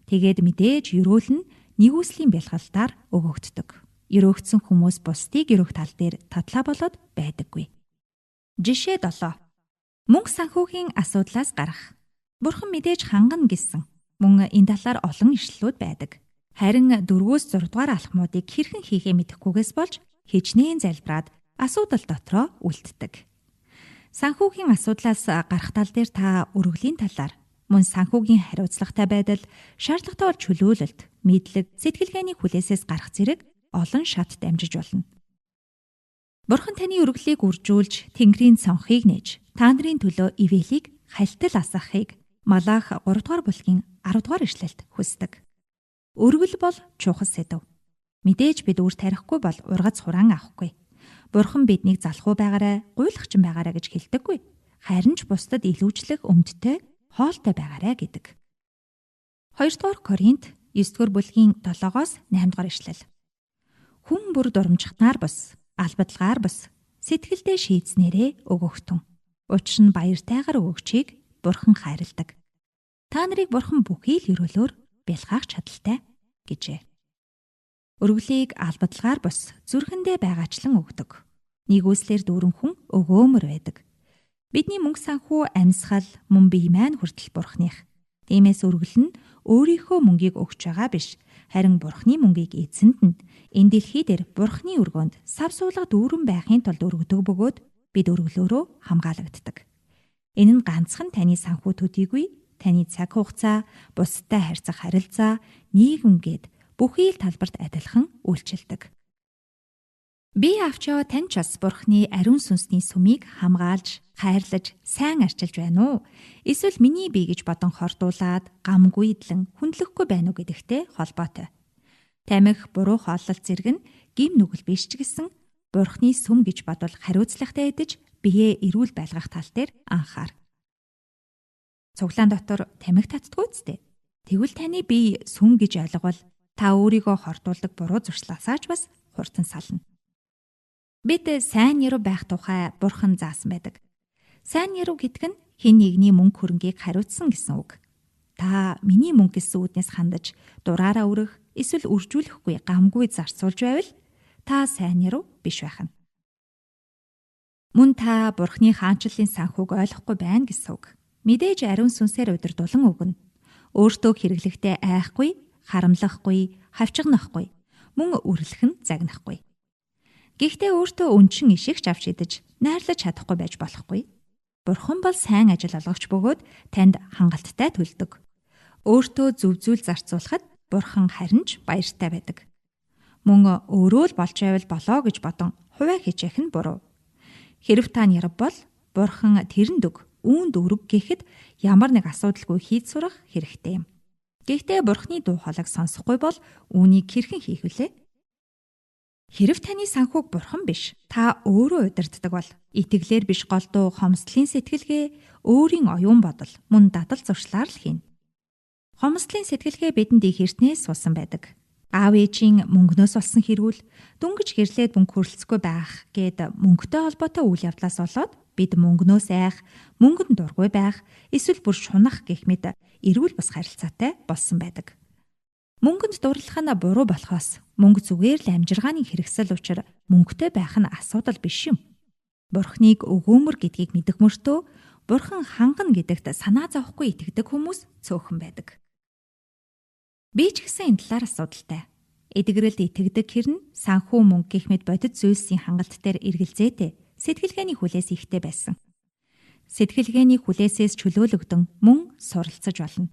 Тэгээд мэдээж ерөөл нь нэгүслийн бэлгалтаар өгөгддөг. Ерөөгдсөн хүмүүс бусдыг ерөөх тал дээр татлаа болоод байдаггүй. Жишээ 7. Мөнгө санхүүгийн асуудлаас гарах. Бурхан мэдээж хангана гэсэн. Мөн энэ талаар олон ишлэлүүд байдаг. Харин 4-өөс 6 дугаар алхмуудыг хэрхэн хийхээ мэдэхгүйгээс болж хичнээн залбираад асуудал дотроо үлддэг. Санхүүгийн асуудлаас гарах тал дээр та өргөлийн талаар мөн санхүүгийн хариуцлагатай байдал, шаардлагатай бол чөлөөлөлт, мэдлэг, сэтгэлгээний хүлээсээс гарах зэрэг олон шат дамжиж болно. Бурхан таны өргөлийг үржүүлж, Тэнгэрийн цонхыг нээж, та нарын төлөө ивэлийг хальтал асгахыг Малах 3 дугаар бүлгийн 10 дугаар ишлэлд хүсдэг. Өргөл бол чухал сэдэв. Мэдээж бид үр тарихгүй бол ургац хураан авахгүй. Бурхан биднийг залхуу байгаарай, гуйлагчин байгаарай гэж хэлдэггүй. Харин ч бусдад илүүчлэх өмдтэй, хоолтой байгаарай гэдэг. 2 дугаар Коринт 9 дугаар бүлгийн 7-оос 8 дугаар ишлэл. Хүн бүр дурамжхнаар бус, албадлагаар бус, сэтгэлдээ шийдснээрээ өгөختөн. Учир нь баяртайгаар өгөгчийг Бурхан хайрладаг. Та нарыг Бурхан бүхий л өрөөлөөр бэлгаах чадaltaй гэжээ. Өргөлийг албадлагаар бус зүрхэндээ байгаачлан өгдөг. Нэгүслэр дүүрэн хүн өгөөмөр байдаг. Бидний мөнгө санхүү амьсгал мөн бие маань хүртэл Бурханых. Тиймээс өргөл нь өөрийнхөө мөнгийг өгч байгаа биш, харин Бурханы мөнгийг эзэнд нь энэ дэлхий дээр Бурханы өргөөнд сав суулга дүүрэн байхын тулд өргөдөг бөгөөд бид өргөлөөрөө хамгаалагддаг. Энэ нь ганцхан таны санхүү төдийгүй, таны цаг хугацаа, бусдад харьцах харилцаа, нийгэмгээд бүхий л талбарт адилхан үйлчилдэг. Би авч яваа тань ч бас Бурханы ариун сүнсний сүмийг хамгаалж, хайрлаж, сайн арчилж байна уу? Эсвэл миний бие гэж бодон хордуулаад, гамгүйдлэн хүндлэхгүй байна уу гэдэгтэй холбоотой. Тамхи, буруу хооллолт зэрэг нь гим нүгэл биш ч гэсэн Бурханы сүм гэж бодвол хариуцлагатай идэж, биеэ эрүүл байлгах тал дээр анхаар. Цуглаан дотор тамхи татдаггүй үстэй. Тэгвэл таны бие сүм гэж ойлговол та өөрийгөө хордуулдаг буруу зуршлаасаа ч бас хурдан сална. Бид сайн яруу байх тухай Бурхан заасан байдаг. Сайн яруу гэдэг нь хэн нэгний мөнгө хөрөнгийг хариуцсан гэсэн үг. Та миний мөнгө гэсэн үднээс хандаж дураараа өрөх эсвэл үржүүлэхгүй гамгүй зарцуулж байвал та сайн яруу биш байх нь. Мөн та Бурханы хаанчлалын санхүүг ойлгохгүй байна гэсэн үг. Мэдээж ариун сүнсээр удирдуулан өгнө. Өөртөө хэрэглэхдээ айхгүй, харамлахгүй, хавчгнахгүй, мөн үрлэх нь загнахгүй. Гэхдээ өөртөө өнчин ишигч авч идэж найрлаж чадахгүй байж болохгүй. Бурхан бол сайн ажил олгогч бөгөөд танд хангалттай төлдөг. Өөртөө зөв зүйл зарцуулахад Бурхан харин ч баяртай байдаг. Мөн өөрөө л болж байвал болоо гэж бодон хувиа хичээх нь буруу. Хэрв та нярав бол Бурхан тэрэнд өг, үүнд өрөг гэхэд ямар нэг асуудалгүй хийж сурах хэрэгтэй юм. Гэхдээ Бурханы дуу хоолойг сонсохгүй бол үүнийг хэрхэн хийх вүлээ? Хэрв таны санхүүг Бурхан биш, та өөрөө удирддаг бол итгэлээр биш голдуу хомсдлын сэтгэлгээ, өөрийн оюун бодол, мөн дадал зуршлаар л хийнэ. Хомсдлын сэтгэлгээ бидэнд их эртнээс суусан байдаг. Аав ээжийн мөнгнөөс олсон хэрүүл, дүнгиж гэрлээд мөнгө хөрөлцөхгүй байх гээд мөнгөтэй холбоотой үйл явдлаас болоод бид мөнгнөөс айх, мөнгөнд дургүй байх, эсвэл бүр шунах гэх мэт эрүүл бус харилцаатай болсон байдаг. Мөнгөнд дурлах нь буруу болохоос мөнгө зүгээр л амжиргааны хэрэгсэл учраа мөнгөтэй байх нь асуудал биш юм. Бурхныг өгөөмөр гэдгийг мэдэх мөртөө Бурхан хангана гэдэгт санаа зовхгүй итгэдэг хүмүүс цөөхөн байдаг. Би ч гэсэн энэ талаар асуудалтай. Эдгэрэлд итгэдэг хэрн санхүү мөнгө гэх мэт бодит зүйлсийн хангалт дээр эргэлзээтэй сэтгэлгээний хүлээс ихтэй байсан. Сэтгэлгээний хүлээсээс чөлөөлөгдөн мөн суралцаж болно.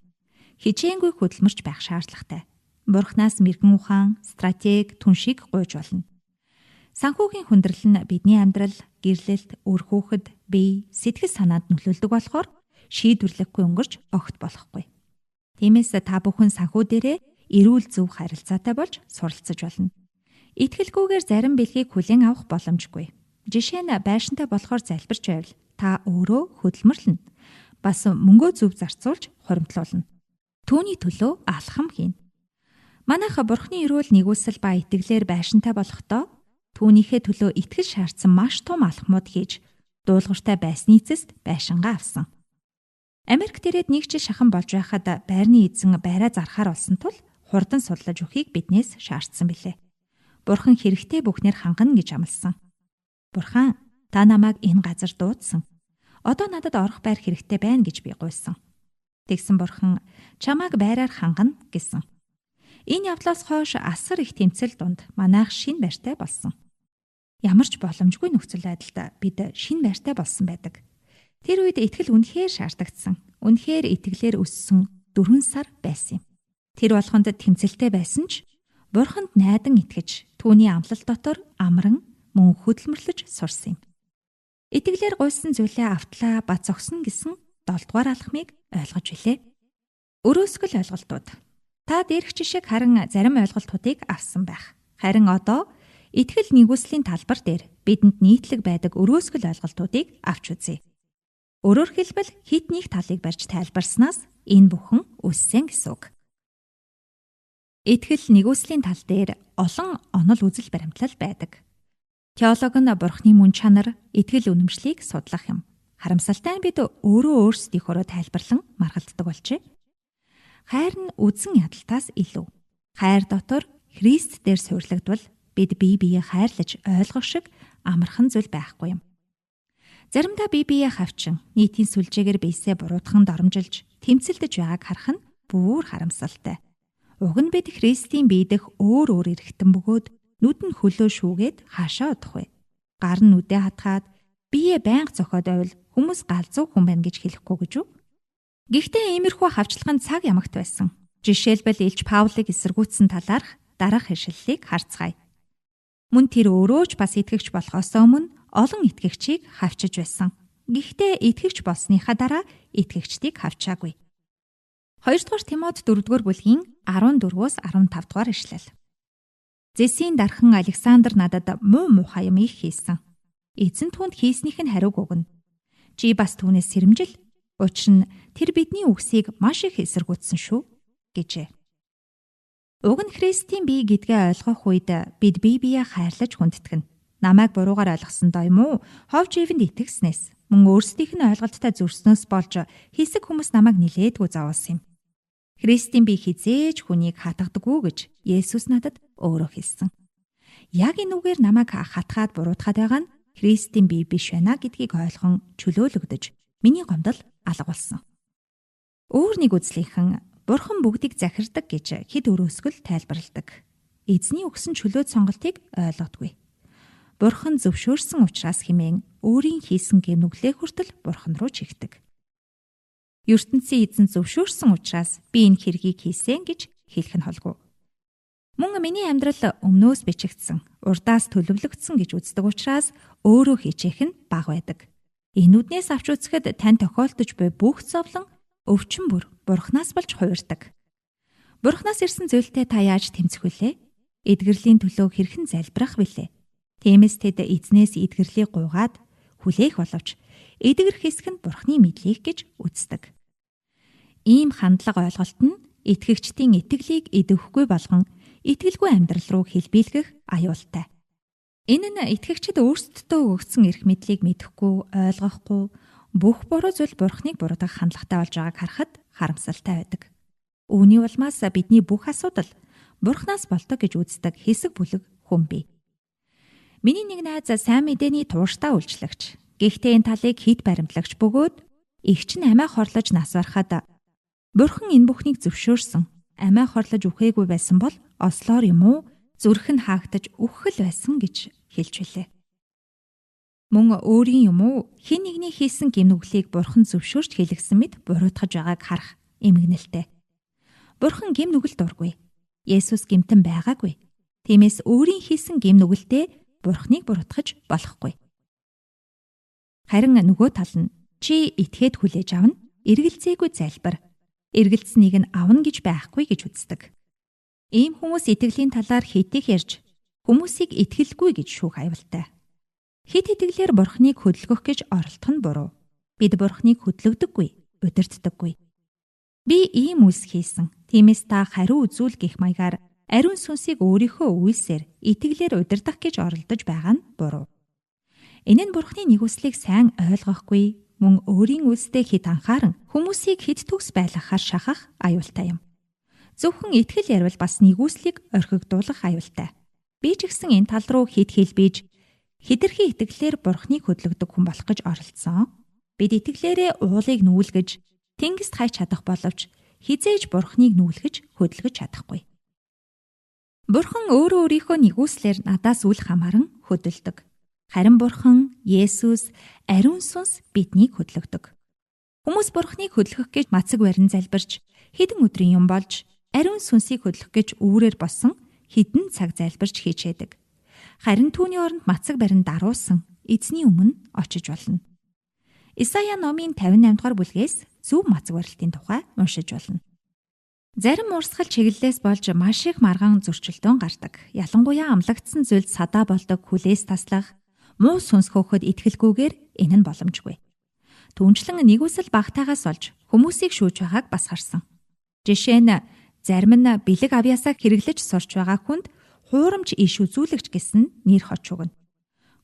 Хичээнгүй хөдөлмөрч байх шаардлагатай. Бурханаас мэрэгэн ухаан, стратеги, түншиг гуйж болно. Санхүүгийн хүндрэл нь бидний амьдрал, гэрлэлт, үр хүүхэд, бие, сэтгэл санаанд нөлөөлдөг болохоор шийдвэрлэхгүй өнгөрч огт болохгүй. Тиймээс та бүхэн санхүү дээрээ эрүүл зөв харилцаатай болж суралцаж болно. Итгэлгүйгээр зарим бэлгийг хүлээн авах боломжгүй. Жишээ нь байшинтай болохоор залбирч байвал та өөрөө хөдөлмөрлөнө. Бас мөнгөө зөв зарцуулж хуримтлуулна. Түүний төлөө алхам хийнэ. Манайх Бурханы эрүүл нэгүсэл ба итгэлээр байшинтай болохдоо түүнийхээ төлөө итгэл шаардсан маш том алхмууд хийж дуулууртай байсны эцэст байшингаа авсан. Америк дээрээ нэг жил шахан болж байхад байрны эзэн байраа зархаар болсон тул хурдан судлаж өгөхийг биднээс шаардсан билээ. Бурхан хэрэгтэй бүхнээр хангана гэж амласан. Бурхан, та намайг энэ газар дуудсан. Одоо надад орох байр хэрэгтэй байна гэж би гуйсан. Тэгсэн Бурхан, чамайг байраар хангана гэсэн. Энэ явдлаас хойш асар их тэмцэл дунд манайх шинэ байртай болсон. Ямар ч боломжгүй нөхцөл байдалд бид шинэ байртай болсон байдаг. Тэр үед итгэл үнэхээр шаардагдсан. Үнэхээр итгэлээр өссөн 4 сар байсан юм. Тэр болгонд тэмцэлтэй байсан ч Бурханд найдан итгэж түүний амлалт дотор амран мөн хөдөлмөрлөж сурсан юм. Итгэлээр гуйсан зүйлээ автлаа ба зогсно гэсэн 7 дугаар алхмыг ойлгож билээ. Өрөөсгөл ойлголтууд. Та дээрх жишээг харин зарим ойлголтуудыг авсан байх. Харин одоо итгэл нэгүслийн талбар дээр бидэнд нийтлэг байдаг өрөөсгөл ойлголтуудыг авч үзье. Өөрөөр хэлбэл хит нэг талыг барьж тайлбарснаас энэ бүхэн үссэн гэсэн үг. Итгэл нэгүслийн тал дээр олон онол үзэл баримтлал байдаг. Теолог нь Бурханы мөн чанар, итгэл үнэмшлийг судлах юм. Харамсалтай нь бид өөрөө өөрсдийнхөө тайлбарлан маргалддаг болжээ. Хайр нь үзэн ядалтаас илүү. Хайр дотор Христ дээр суйрлагдвал бид бие биеэ хайрлаж ойлгох шиг амархан зүйл байхгүй юм. Заримдаа бие биеэ хавчин нийтийн сүлжээгээр биесээ буруутхан доромжилж тэмцэлдэж байгааг харах нь бүр харамсалтай. Уг нь бид Христийн бие дэх өөр эргэтэн бөгөөд нүд нь хөлөө шүүгээд хаашаа удах вэ? Гар нь нүдээ хатгаад биеэ байнга зохиод байвал хүмүүс галзуу хүн байна гэж хэлэхгүй гэж үү? Гэхдээ иймэрхүү хавчлагын цаг ямагт байсан. Жишээлбэл Илч Паулыг эсэргүүцсэн талаарх дараах ишлэлийг харцгаая. Мөн тэр өөрөө ч бас итгэгч болохоос өмнө олон итгэгчийг хавчиж байсан. Гэхдээ итгэгч болсныхаа дараа итгэгчдийг хавчаагүй. 2-р Тимот 4-р бүлгийн 14-өөс 15-р ишлэл. Зэсийн дархан Александр надад муухай юм их хийсэн. Эзэн түүнд хийснийх нь хариуг өгнө. Чи бас түүнээс сэрэмжил. Учир нь тэр бидний үгсийг маш их эсэргүүцсэн шүү гэжээ. Уг нь Христийн бие гэдгээ ойлгох үед бид бие биеэ хайрлаж хүндэтгэн. Намайг буруугаар ойлгосондоо юм уу? Ховж ивэнд итгэснээс мөн өөрсдийнх нь ойлголттой зөрснөөс болж хэсэг хүмүүс намайг нилээдгүй зовоосон юм. Христийн бие хизээж хүнийг хатгадаггүй гэж Есүс надад өөрөө хэлсэн. Яг энэ үгээр намайг хатгаад буруутгаад байгаа нь Христийн бие биш байна гэдгийг ойлгон чөлөөлөгдөж миний гомдол алга болсон. Өөр нэг үзлийнхэн Бурхан бүгдийг захирдаг гэж хэд өрөөсгөл тайлбарладаг. Эзний өгсөн чөлөөт сонголтыг ойлгодгүй. Бурхан зөвшөөрсөн учраас хэмээн өөрийн хийсэн гэмнүглээ хүртэл Бурхан руу чигтэг. ертөнцийн эзэн зөвшөөрсөн учраас би энэ хэргийг хийсэн гэж хэлэх нь холгүй. Мөн миний амьдрал өмнөөс бичигдсэн, урдаас төлөвлөгдсөн гэж үздэг учраас өөрөө хийчих нь бага байдаг. Энүүднээс авч үзэхэд тань тохиолдож буй бүх зовлон өвчин бүр Бурханаас болж хувирдаг. Бурханаас ирсэн зүйлтэй та яаж тэмцэх вүлээ? Эдгэрлийн төлөө хэрхэн залбирах вүлээ? Тиймээс тэд эзнээс эдгэрлийг гуйгаад хүлээх боловч эдгэр хэсэг нь Бурханы мэдлэг гэж үздэг. Ийм хандлага ойлголт нь итгэгчдийн итгэлийг идэвхгүй болгон итгэлгүй амьдрал руу хэлбэлгэх аюултай. Энэ нь итгэгчид өөрсдөө өгсөн эрх мэдлийг мэдэхгүй, ойлгохгүй, бүх буруу зүйл Бурханыг буруудах хандлагатай болж байгааг харахад харамсалтай байдаг. Үүний улмаас бидний бүх асуудал Бурханаас болдог гэж үздэг хэсэг бүлэг хүн бий. Миний нэг найз сайн мэдээний тууштай үйлчлэгч. Гэхдээ энэ талыг хэд баримтлагч бөгөөд эгч нь амиа хорлож нас барахад Бурхан энэ бүхнийг зөвшөөрсөн. Амиа хорлож үхээгүй байсан бол ослоор юм уу зүрх нь хаагдаж үхэл байсан гэж хэлж билээ. Мөн өөрийн юм уу хэн нэгний хийсэн гэмнүглийг Бурхан зөвшөөрч хэлгсэн мэд буруутгаж байгааг харах эмгэнэлтэй. Бурхан гэмнүгэл дургүй. Есүс гэмтэн байгаагүй. Тиймээс өөрийн хийсэн гэмнүгэлдээ Бурханыг буруутгаж болохгүй. Харин нөгөө тал нь чи итгээд хүлээж авна, эргэлзээгүй залбир. Эргэлцсэнийг нь авна гэж байхгүй гэж үздэг. Ийм хүмүүс итгэлийн талаар хитэх ярьж хүмүүсийг итгэлгүй гэж шүүх аюултай. Хит итгэлээр Бурханыг хөдөлгөх гэж оролдох нь буруу. Бид Бурханыг хөдлөгдөггүй, удирддаггүй. Би ийм үс хийсэн. Тиймээс та хариу үзүүл гэх маягаар ариун сүнсийг өөрийнхөө үйлсээр итгэлээр удирдах гэж оролдож байгаа нь буруу. Энэ нь Бурханы нэгүслийг сайн ойлгохгүй, мөн өөрийн үйлстэй хит анхааран хүмүүсийг хит төгс байлгахаар шахах аюултай юм. Зөвхөн итгэл ярил бас нэгүслийг орхигдуулах аюултай. Би ч гэсэн энэ тал руу хит хэлбиж хидэрхий итгэлээр Бурханыг хөдлөгдөг хүн болох гэж оролдсон. Бид итгэлээрээ уулыг нүүлгэж тэнгист хайж чадах боловч хизээж Бурханыг нүүлгэж хөдөлгөж чадахгүй. Бурхан өөрөө өөрийнхөө нэгүслэр надаас үл хамааран хөдөлдөг. Харин Бурхан, Есүс, ариун сүнс биднийг хөдлөгдөг. Хүмүүс Бурханыг хөдлөх гэж мацаг барин залбирч хэдэн өдрийн юм болж ариун сүнсийг хөдлөх гэж үүрээр босон хэдэн цаг залбирч хийчээдэг. Харин түүний оронд мацаг барин даруусан эзний өмнө очиж болно. Исая номын 58 дугаар бүлгээс зөв мацаг барилтын тухай уншиж болно. Зарим урсгал чиглэлээс болж маш их маргаан зөрчилдөөн гардаг. Ялангуяа амлагдсан зүйлд садаа болдог хүлээс таслах, муу сүнс хөөхөд итгэлгүйгээр энэ нь боломжгүй. Түүнчлэн нэгүсэл багтаагаас олж хүмүүсийг шүүж байгааг бас харсан. Жишээ нь зарим нь бэлэг авьяасаа хэрэглэж сурч байгаа хүнд хуурамч иш үзүүлэгч гэсэн нэр хоч өгнө.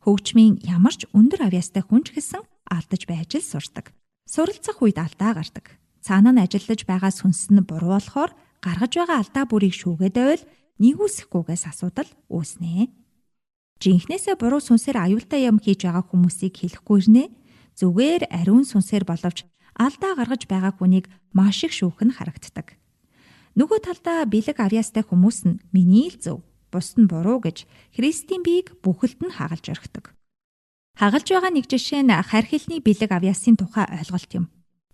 Хөгжмийн ямар ч өндөр авьяастай хүн ч гэсэн алдаж байж л сурдаг. Суралцах үед алдаа гардаг. Цаана нь ажиллаж байгаа сүнс нь буруу болохоор гаргаж байгаа алдаа бүрийг шүүгээд байвал нэгүсэхгүйгээс асуудал үүснэ. Жинхнээсээ буруу сүнсээр аюултай юм хийж байгаа хүмүүсийг хэлэхгүй ирнэ. Зүгээр ариун сүнсээр боловч алдаа гаргаж байгаа хүнийг маш их шүүх нь харагддаг. Нөгөө талдаа бэлэг авьяастай хүмүүс нь миний л зөв, бусд нь буруу гэж Христийн биеийг бүхэлд нь хагалж орхидог. Хагалж байгаа нэг жишээ нь харь хэлний бэлэг авьяасын тухай ойлголт юм.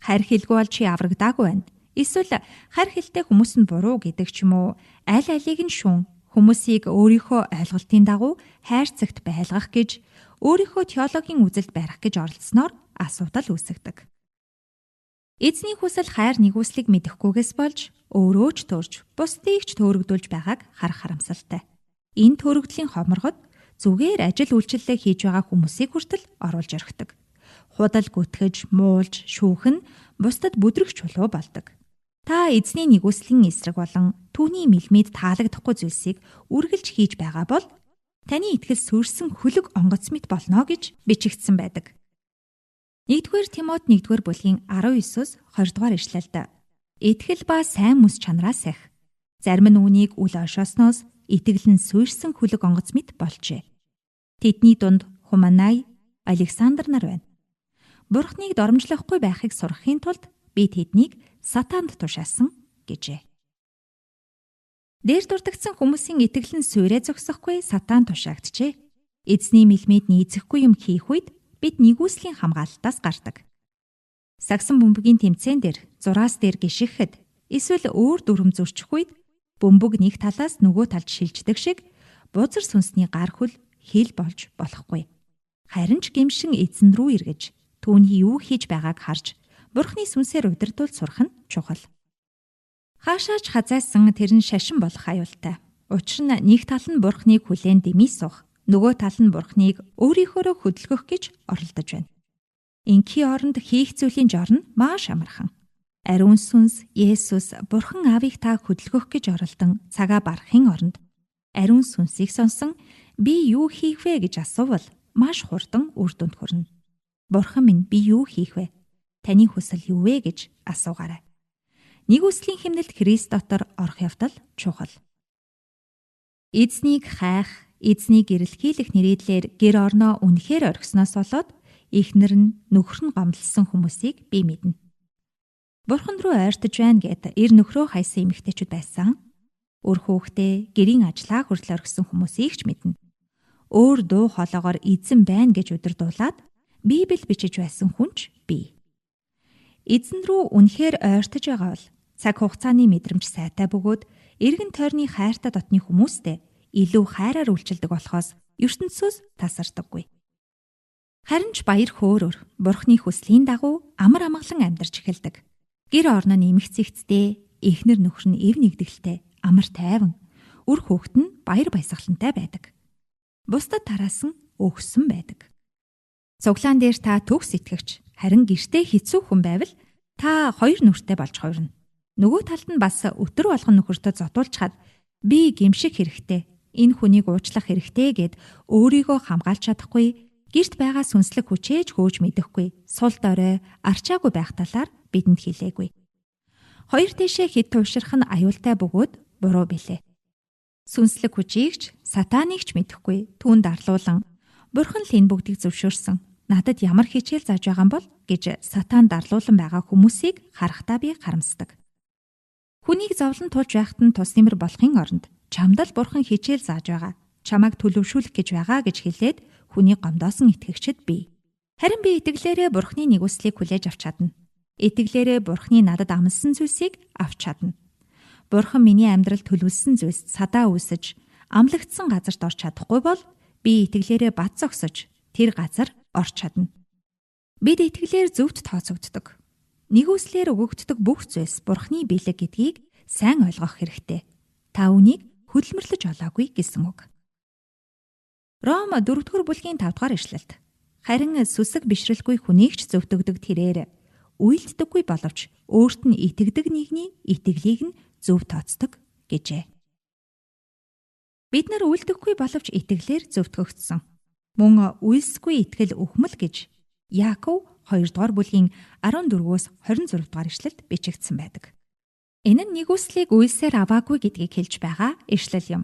Харь хэлгүй бол чи аврагдаагүй байна. Эсвэл харь хэлтэй хүмүүс нь буруу гэдэг ч юм уу, аль алийг нь шүүн, хүмүүсийг өөрийнхөө ойлголтын дагуу хайрцагт байлгах гэж, өөрийнхөө теологийн үзэлд барих гэж оролдсноор асуудал үүсгдэг. Эзний хүсэл хайр нэгүслийг мэдэхгүйгээс болж өөрөө ч төрж, бусдыг ч төөрөгдүүлж байгааг харах харамсалтай. Энэ төөрөгдлийн хоморгод зүгээр ажил үйлчлэлээ хийж байгаа хүмүүсийг хүртэл оруулж орхидог. Худал гүтгэж, муулж, шүүх нь бусдад бүдрэх чулуу болдог. Та эзний нэгүслийн эсрэг болон түүний мэлмид таалагдахгүй зүйлсийг үргэлж хийж байгаа бол таны итгэл сүрсэн хөлөг онгоц мэт болно гэж бичигдсэн байдаг. 1-р Тимот 1-р бүлгийн 19-с 20-р ишлэлд итгэл ба сайн мэс чанараас их. Зарим нь үүнийг үл ойшоосноос итгэл нь суурьсан хөлөг онгоц мэт болжээ. Тэдний дунд Хуманай, Александр нар байна. Бурхныг доромжлохгүй байхыг сурахын тулд би тэднийг сатаанд тушаасан гэжээ. Дээр дурдгдсан хүмүүсийн итгэл нь суурэ зогсохгүй сатаан тушаагджээ. Эзний мэлмид нийцэхгүй юм хийх үед бид нэгүслийн хамгаалалтаас гардаг. Сагсан бөмбөгийн тэмцээн дээр зураас дээр гიშгэхэд эсвэл өөр дүрм зөрчих үед бөмбөг нэг талаас нөгөө талд шилждэг шиг бузар сүнсний гар хөл хэл болж болохгүй. Харин ч гимшин эзэн рүү эргэж түүний юу хийж байгааг харж Бурхны сүнсээр удирдуул сурах нь чухал. Хаашаач хазайсан тэр нь шашин болох аюултай. Учир нь нэг тал нь Бурхныг хүлээн дэмий сух, нөгөө тал нь Бурхныг өөрийнхөөрөө хөдөлгөх гэж оролдож байна. Инքի оронд хийх зүйлийн жор нь маш амархан. Ариун сүнс Есүс Бурхан Аавыг та хөдөлгөх гэж оролдон цагаа барахын оронд ариун сүнсийг сонсон би юу хийх вэ гэж асуувал маш хурдан үр дүнд хүрнэ. Бурхан минь би юу хийх вэ? Таны хүсэл юу вэ гэж асуугаарай. Нэгүслийн хэмнэлд Христ дотор орох явдал чухал. Эзнийг хайх, эзнийг эрэлхийлэх нэрийдлэр гэр орноо үнэхээр орхисноос болоод эхнэр нь нөхөр нь гомдлсон хүмүүсийг би мэднэ. Бурхан руу ойртож байна гэд эр нөхрөө хайсан эмэгтэйчүүд байсан. Өр хүүхдээ гэрийн ажлаа хүртэл орхисон хүмүүсийг ч мэднэ. Өөр дуу хоолоогоор эзэн байна гэж удирдуулаад Библи бичиж байсан хүнч би. Эзэн рүү үнэхээр ойртож байгаа бол цаг хугацааны мэдрэмж сайтай бөгөөд эргэн тойрны хайртай дотны хүмүүстэй илүү хайраар үйлчилдэг болохоос ертөнцөөс тасардаггүй. Харин ч баяр хөөрөөр Бурхны хүслийн дагуу амар амгалан амьдарч эхэлдэг. Гэр орноо нэмэх зэгцтэй, эхнэр нөхөр нь эв нэгдэлтэй, амар тайван, үр хүүхэд нь баяр баясгалантай байдаг. Бусдад тараасан өгсөн байдаг. Цуглаан дээр та төгс итгэгч, харин гэртээ хэцүү хүн байвал та хоёр нүртэй болж хувирна. Нөгөө талд нь бас өтөр болгон нөхөртөө зодуулчаад би гимших хэрэгтэй, энэ хүнийг уучлах хэрэгтэй гэд өөрийгөө хамгаалж чадахгүй, гэрт байгаа сүнслэг хүчээж хөөж мэдэхгүй, сул дорой, арчаагүй байх талаар бидэнд хэлээгүй. Хоёр тийшээ хэд туушрах нь аюултай бөгөөд буруу билээ. Сүнслэг хүчийг ч сатаныг ч мэдэхгүй, түүнд дарлуулан Бурхан л энэ бүгдийг зөвшөөрсөн. Надад ямар хичээл зааж байгаа юм бол гэж сатан дарлуулан байгаа хүмүүсийг харахтаа би харамсдаг. Хүнийг зовлон туулж байхад нь тус нэмэр болохын оронд чамд л Бурхан хичээл зааж байгаа, чамайг төлөвшүүлэх гэж байгаа гэж хэлээд хүний гомдоосон итгэгчд бий. Харин би итгэлээрээ Бурханы нэгүслийг хүлээж авч чадна. Итгэлээрээ Бурханы надад амласан зүйлсийг авч чадна. Бурхан миний амьдралд төлөвлөсөн зүйлс садаа үүсэж, амлагдсан газарт орч чадахгүй бол би итгэлээрээ бат зогсож тэр газар орч чадна. Бид итгэлээр зөвхт тооцогддог. Нэгүслэр өгөгддөг бүх зүйлс Бурханы биелэг гэдгийг сайн ойлгох хэрэгтэй. Та үүнийг хөдөлмөрлөж олоогүй гэсэн үг. Ром 4-р бүлгийн 5-р ишлэлд харин сүсэг бишрэлгүй хүнийг ч зөвтгдөг тэрээр үйлддэггүй боловч өөрт нь итгэдэг нэгний итгэлийг нь зөв тооцдог гэжээ. Бид нар үйлдэхгүй боловч итгэлээр зөвтгөгдсөн. Мөн үйлсгүй итгэл үхмэл гэж Яаков 2-р бүлгийн 14-өөс 26-р ишлэлд бичигдсэн байдаг. Энэ нь нэгүслийг үйлсээр аваагүй гэдгийг хэлж байгаа ишлэл юм.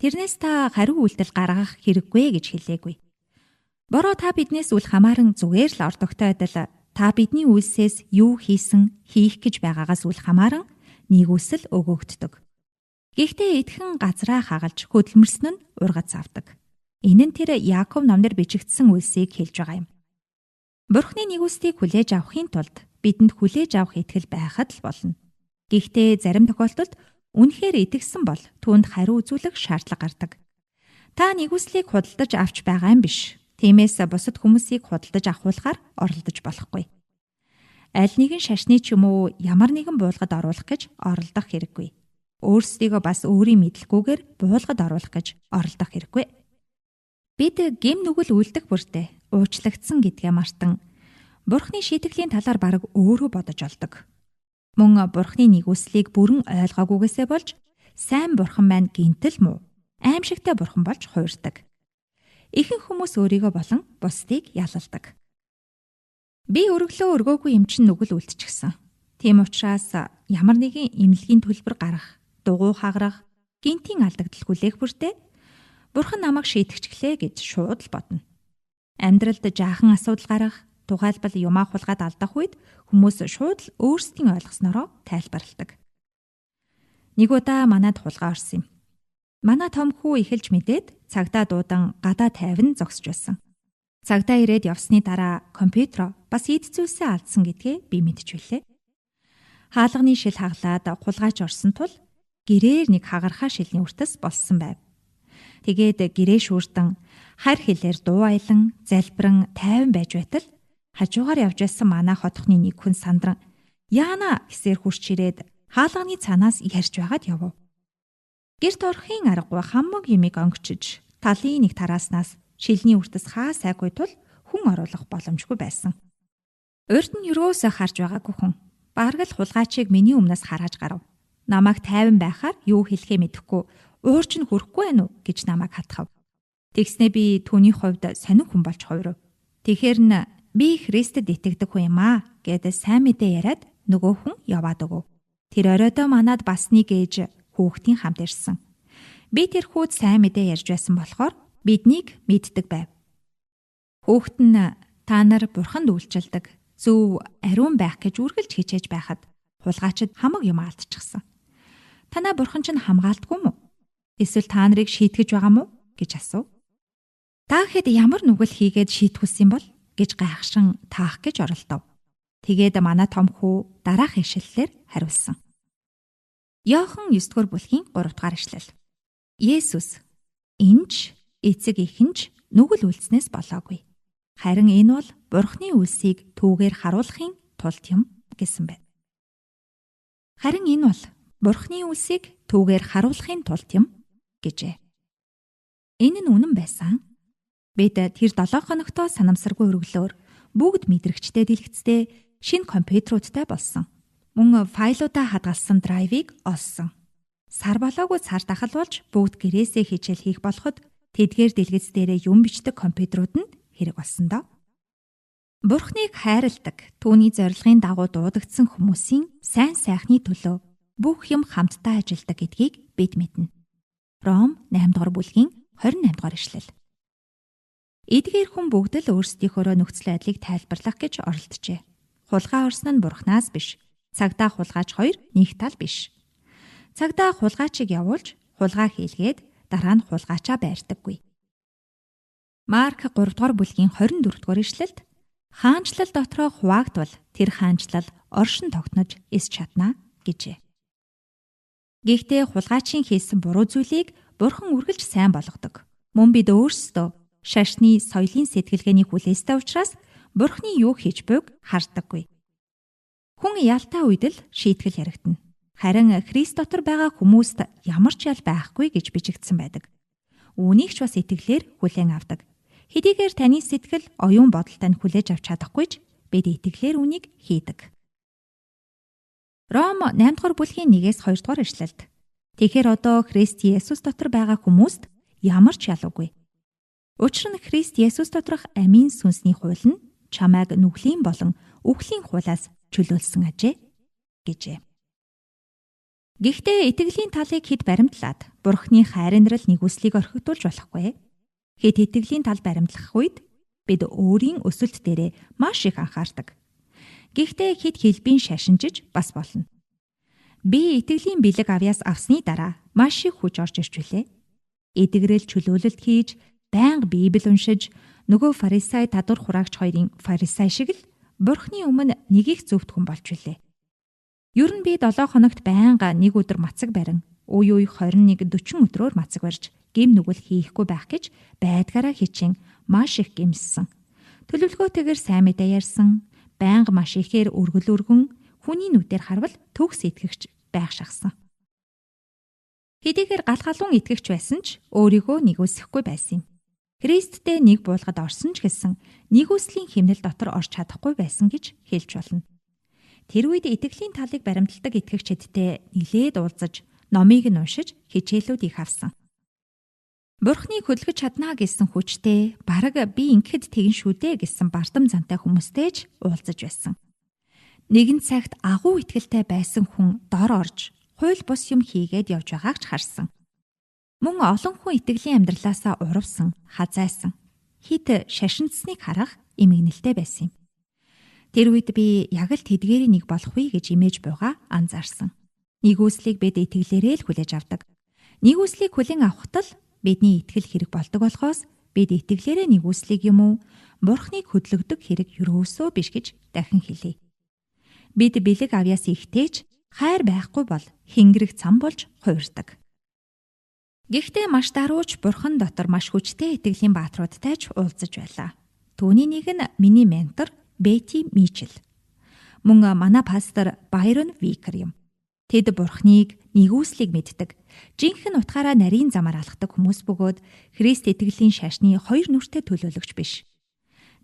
Тэрнээс та хариу үйлдэл гаргах хэрэггүй гэж хэлээгүй. Бороо та биднээс үл хамааран зүгээр л ордогтой адил та бидний үйлсээс юу хийх гэж байгаагаас үл хамааран нэгүсэл өгөгддөг. Гэхдээ идэхэн газраа хагалж хөдөлмөрсөн нь ургац авдаг. Энэ нь тэр Яаков номнэр бичигдсэн үйлсийг хэлж байгаа юм. Бурхны нэгүслийг хүлээж авахын тулд бидэнд хүлээж авах итгэл байхад л болно. Гэхдээ зарим тохиолдолд үнэхээр итгэсэн бол түүнд хариу үзүүлэх шаардлага гардаг. Та нэгүслийг худалдаж авч байгаа юм биш. Тиймээс бусад хүмүүсийг худалдаж авахулахаар оролдож болохгүй. Аль нэгэн шашны ч юм уу ямар нэгэн буулгад оруулах гэж оролдох хэрэггүй. Өөрсдийгөө бас өөрийн мэдлэггүйгээр буулгад оруулах гэж оролдох хэрэггүй. Бид гэм нүгэл үлдэх бүртээ уучлагдсан гэдгээ мартан Бурхны шийтгэлийн талаар бараг өөрөө бодож олдог. Мөн Бурхны нэгүслийг бүрэн ойлгоогүйгээсээ болж сайн Бурхан маань гинтэл муу, аимшигтай Бурхан болж хуурдаг. Ихэнх хүмүүс өөрийгөө болон бусдыг ялалдаг. Би өргөлөө өргөөгүй юм чин нүгэл үлдчихсэн. Тийм учраас ямар нэгэн эмнэлгийн төлбөр гаргах, дугуй хаграх, гинтийн алдагдал хүлээх бүртээ Бурхан намайг шийтгэжглээ гэж шууд л бодно. Амьдралд жаахан асуудал гарах, тухайлбал юмаа хулгаад алдах үед хүмүүс шууд л өөрсдийн ойлгоснороо тайлбарладаг. Нэг удаа манад хулгай орсон юм. Манай том хүү эхэлж мэдээд цагдаа дуудан гадаа тайван зогсож байсан. Цагдаа ирээд явсны дараа компьютероо бас эд зүйлсээ алдсан гэдгээ би мэдчихвэлээ. Хаалганы шил хаглаад хулгайч орсон тул гэрээр нэг хагархаа шилний уртас болсон байв. Тэгээд гэрээ шүүртэн харь хэлээр дуу аялан залбиран тайван байж байтал хажуугаар явж байсан манай хотхны нэг хүн сандран "Яана" гэсээр хурч ирээд хаалганы цаанаас ярьж байгаад явв. Гэрт орохын аргагүй хамаг юмыг онгичиж талын нэг тарааснаас шилний уртас хаа сайгүй тул хүн оруулах боломжгүй байсан. Урд нь юроосоо харж байгаагүй хүн бараг л хулгайчийг миний өмнөөс хараад гарав. Намайг тайван байхаар юу хэлэхээ мэдэхгүй уурч нь хүрэхгүй байна уу гэж намайг хатгав. Тэгснээ би түүний хувьд сонин хүн болж хувирв. Тэгэхэр нь би Христэд итгэдэг хүн юм аа гэдэг сайн мэдээ яриад нөгөө хүн яваад өгөв. Тэр оройдоо манад бас нэг ээж хүүхдийн хамт ирсэн. Би тэр хүүд сайн мэдээ ярьж байсан болохоор биднийг мэддэг байв. Хүүхэд нь та нар Бурханд үйлчилдэг, зөв ариун байх гэж үргэлж хичээж байхад хулгайчид хамаг юм алдчихсан. Танаа Бурхан чинь хамгаалдгүй мүү? Эсвэл та нарыг шийтгэж байгаа мүү гэж асуув. Та хэд ямар нүгэл хийгээд шийтгүүлсэн бол гэж гайхшин таах гэж оролдов. Тэгээд манай том хүү дараах ишлэлээр хариулсан. Иохан 9-р бүлгийн 3-р ишлэл. Есүс энэч эцэг ихэнч нүгэл үлдснээс болоогүй. Харин энэ бол Бурхны үлсийг түүгээр харуулахын тулд юм гэсэн байна. Харин энэ бол Бурхны үлсийг түүгээр харуулахын тулд юм гэжээ. Энэ нь үнэн байсан. Бид тэр 7 хоногтоо санамсаргүй өргөлөөр бүгд мэдрэгчтэй дэлгэцтэй шинэ компьютеруудтай болсон. Мөн файлуудаа хадгалсан драйвыг олсон. Сар болоогүй цаар тахалуулж бүгд гэрээсээ хичээл хийх болоход тэдгээр дэлгэц дээрээ юм бичдэг компьютерууд нь хэрэг болсон доо. Бурхныг хайрладаг, түүний зорилгын дагуу дуудагдсан хүмүүсийн сайн сайхны төлөө бүх юм хамтдаа ажилдаг гэдгийг бид мэднэ. Ром 8-р бүлгийн 28-р ишлэл. Эдгээр хүн бүгд л өөрсдийнхөө нөхцөл байдлыг тайлбарлах гэж оролджээ. Хулгай орсон нь Бурханаас биш. Цагдаа хулгайч хоёр нэг тал биш. Цагдаа хулгайчийг явуулж хулгай хийлгээд дараа нь хулгайчаа байрдаггүй. Марк 3-р бүлгийн 24-р ишлэлд хаанчлал дотроо хуваагдвал тэр хаанчлал оршин тогтнож эс чадна гэжээ. Гэхдээ хулгайчийн хийсэн буруу зүйлийг Бурхан үргэлж сайн болгодог. Мөн бид өөрсдөө шашны соёлын сэтгэлгээний хүлээстэй учраас Бурханы юу хийж буйг харддаггүй. Хүн ялтай үед л шийтгэл яригдана. Харин Христ дотор байгаа хүмүүст ямар ч ял байхгүй гэж бичигдсэн байдаг. Үүнийг ч бас итгэлээр хүлээн авдаг. Хэдийгээр таны сэтгэл оюун бодолтой нь хүлээж авч чадахгүй ч бид итгэлээр үнийг хийдэг. Ром 8-р бүлгийн 1-ээс 2-р ишлэлд тэгэхээр одоо Христ Есүс дотор байгаа хүмүүст ямар ч ялуугүй. Учир нь Христ Есүс доторх амийн сүнсний хууль нь чамайг нүглийн болон үхлийн хуулиас чөлөөлсөн ажээ гэжээ. Гэхдээ итгэлийн талыг хэд баримтлаад Бурхны хайрынрал нэгүслийг орхигдуулж болохгүй. Хэд итгэлийн тал баримтлах үед бид өөрийн өсөлт дээрээ маш их анхаардаг. Гэхдээ хэд хэлбийн шашинжиж бас болно. Би итгэлийн бэлэг авьяас авсны дараа маш их хүч орж ирж билээ. Эдгэрэл чөлөөлөлт хийж, байнга Библийг уншиж, нөгөө фарисей татвар хураагч хоёрын фарисей шиг л Бурхны өмнө нэг их зөвхт хүн болж билээ. Ер нь би 7 хоногт байнга нэг өдөр мацаг барин, үе 21-40 өдрөөр мацаг барьж, гим нүгэл хийхгүй байх гэж байдгаараа хичээн маш их гимссэн. Төлөвлөгөөтэйгээр сайн мэдээ ярьсан, байнга маш ихээр өргөл өргөн, хүний нүдээр харвал төгс итгэгч байх шахсан. Хэдийгээр гал галуун итгэгч байсан ч өөрийгөө нэгүсэхгүй байсан юм. Христтэй нэг буулгад орсон ч гэсэн нэгүслийн хэмнэл дотор орж чадахгүй байсан гэж хэлж болно. Тэр үед итгэлийн талыг баримталдаг итгэгчдтэй нилээд уулзаж, номыг нь уншиж, хичээлүүд их авсан. Бурхныг хөдөлгөж чаднаа гэсэн хүчтэй, бараг би ингэхэд тэгэн шүү дээ гэсэн бардам зантай хүмүүстэй ч уулзаж байсан. Нэгэн цагт агуу итгэлтэй байсан хүн дор орж, хууль бус юм хийгээд явж байгааг ч харсан. Мөн олон хүн итгэлийн амьдралаасаа урвсан, хазайсан, хит шашинцсныг харах эмгэнэлтэй байсан юм. Тэр үед би яг л тэдгээрийн нэг болох вэ гэж имэж буйгаа анзаарсан. Нэгүслийг бид итгэлээрээ л хүлээж авдаг. Нэгүслийг хүлээн авахт л бидний итгэл хэрэг болдог болохоос бид итгэлээрээ нэгүслийг юм уу, Бурхныг хөдлөгдөг хэрэг юусоо биш гэж дахин хэлье. Бид бэлэг авьяас ихтэйч хайр байхгүй бол хингэрэг цам болж хуурдаг. Гэхдээ маш дарууч Бурхан дотор маш хүчтэй итгэлийн бааtruудтай ч уулзаж байлаа. Түүний нэг нь миний ментор Бэти Мичел. Мөн манай пастор Байрон Викер юм. Тэд Бурхныг, нэгүслийг мэддэг, жинхэнэ утгаараа нарийн замаар алхдаг хүмүүс бөгөөд Христ итгэлийн шашны хоёр нүртэй төлөөлөгч биш.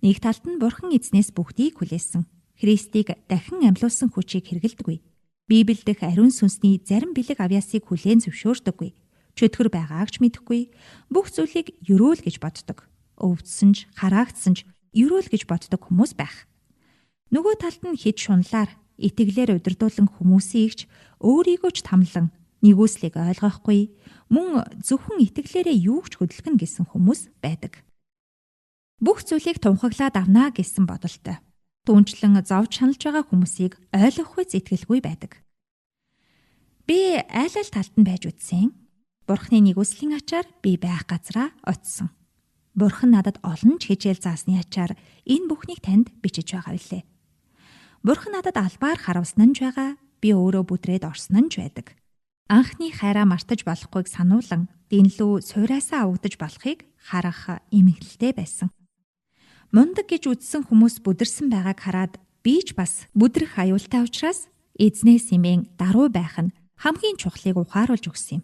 Нэг талд нь Бурхан эзнээс бүгдийг хүлээсэн. Христийг дахин амьлуулсан хүчийг хэрэгэлдэггүй. Библиэд дэх ариун сүнсний зарим бэлэг авьяасыг хүлээн зөвшөөрдөггүй. Чөтгөр байгааг ч мэдэхгүй. Бүх зүйлийг ерөөл гэж боддог. Өвдсөн ч, хараагдсан ч ерөөл гэж боддог хүмүүс байх. Нөгөө талд нь хэд шунлаар итгэлээр удирдуулан хүмүүсийгч өөрийгөө ч тамлан нэгүслийг ойлгохгүй, мөн зөвхөн итгэлээрээ юу ч хөдөлгөн гэсэн хүмүүс байдаг. Бүх зүйлийг тунхаглаад авнаа гэсэн бодолтой. Түнчлэн зовж шаналж байгаа хүмүүсийг ойлгох үз итгэлгүй байдаг. Би айл талд нь байж үтсэн. Бурхны нэгүслийн ачаар би байх газраа очсон. Бурхан надад олон ч хичээл заасны ачаар энэ бүхнийг танд бичиж байгаа билээ. Бурхан надад албаар харуулсан нь ч байгаа, би өөрөө бүдрээд орсон нь ч байдаг. Анхны хайраа мартаж болохгүйг сануулan дэнлүү суйраасаа авагдаж болохыг харах эмгэнэлтэй байсан. Мундаг гэж үзсэн хүмүүс бүдэрсэн байгааг хараад би ч бас бүдрэх аюултай учраас эзнээс имэн даруй байх нь хамгийн чухлыг ухааруулж өгсөн юм.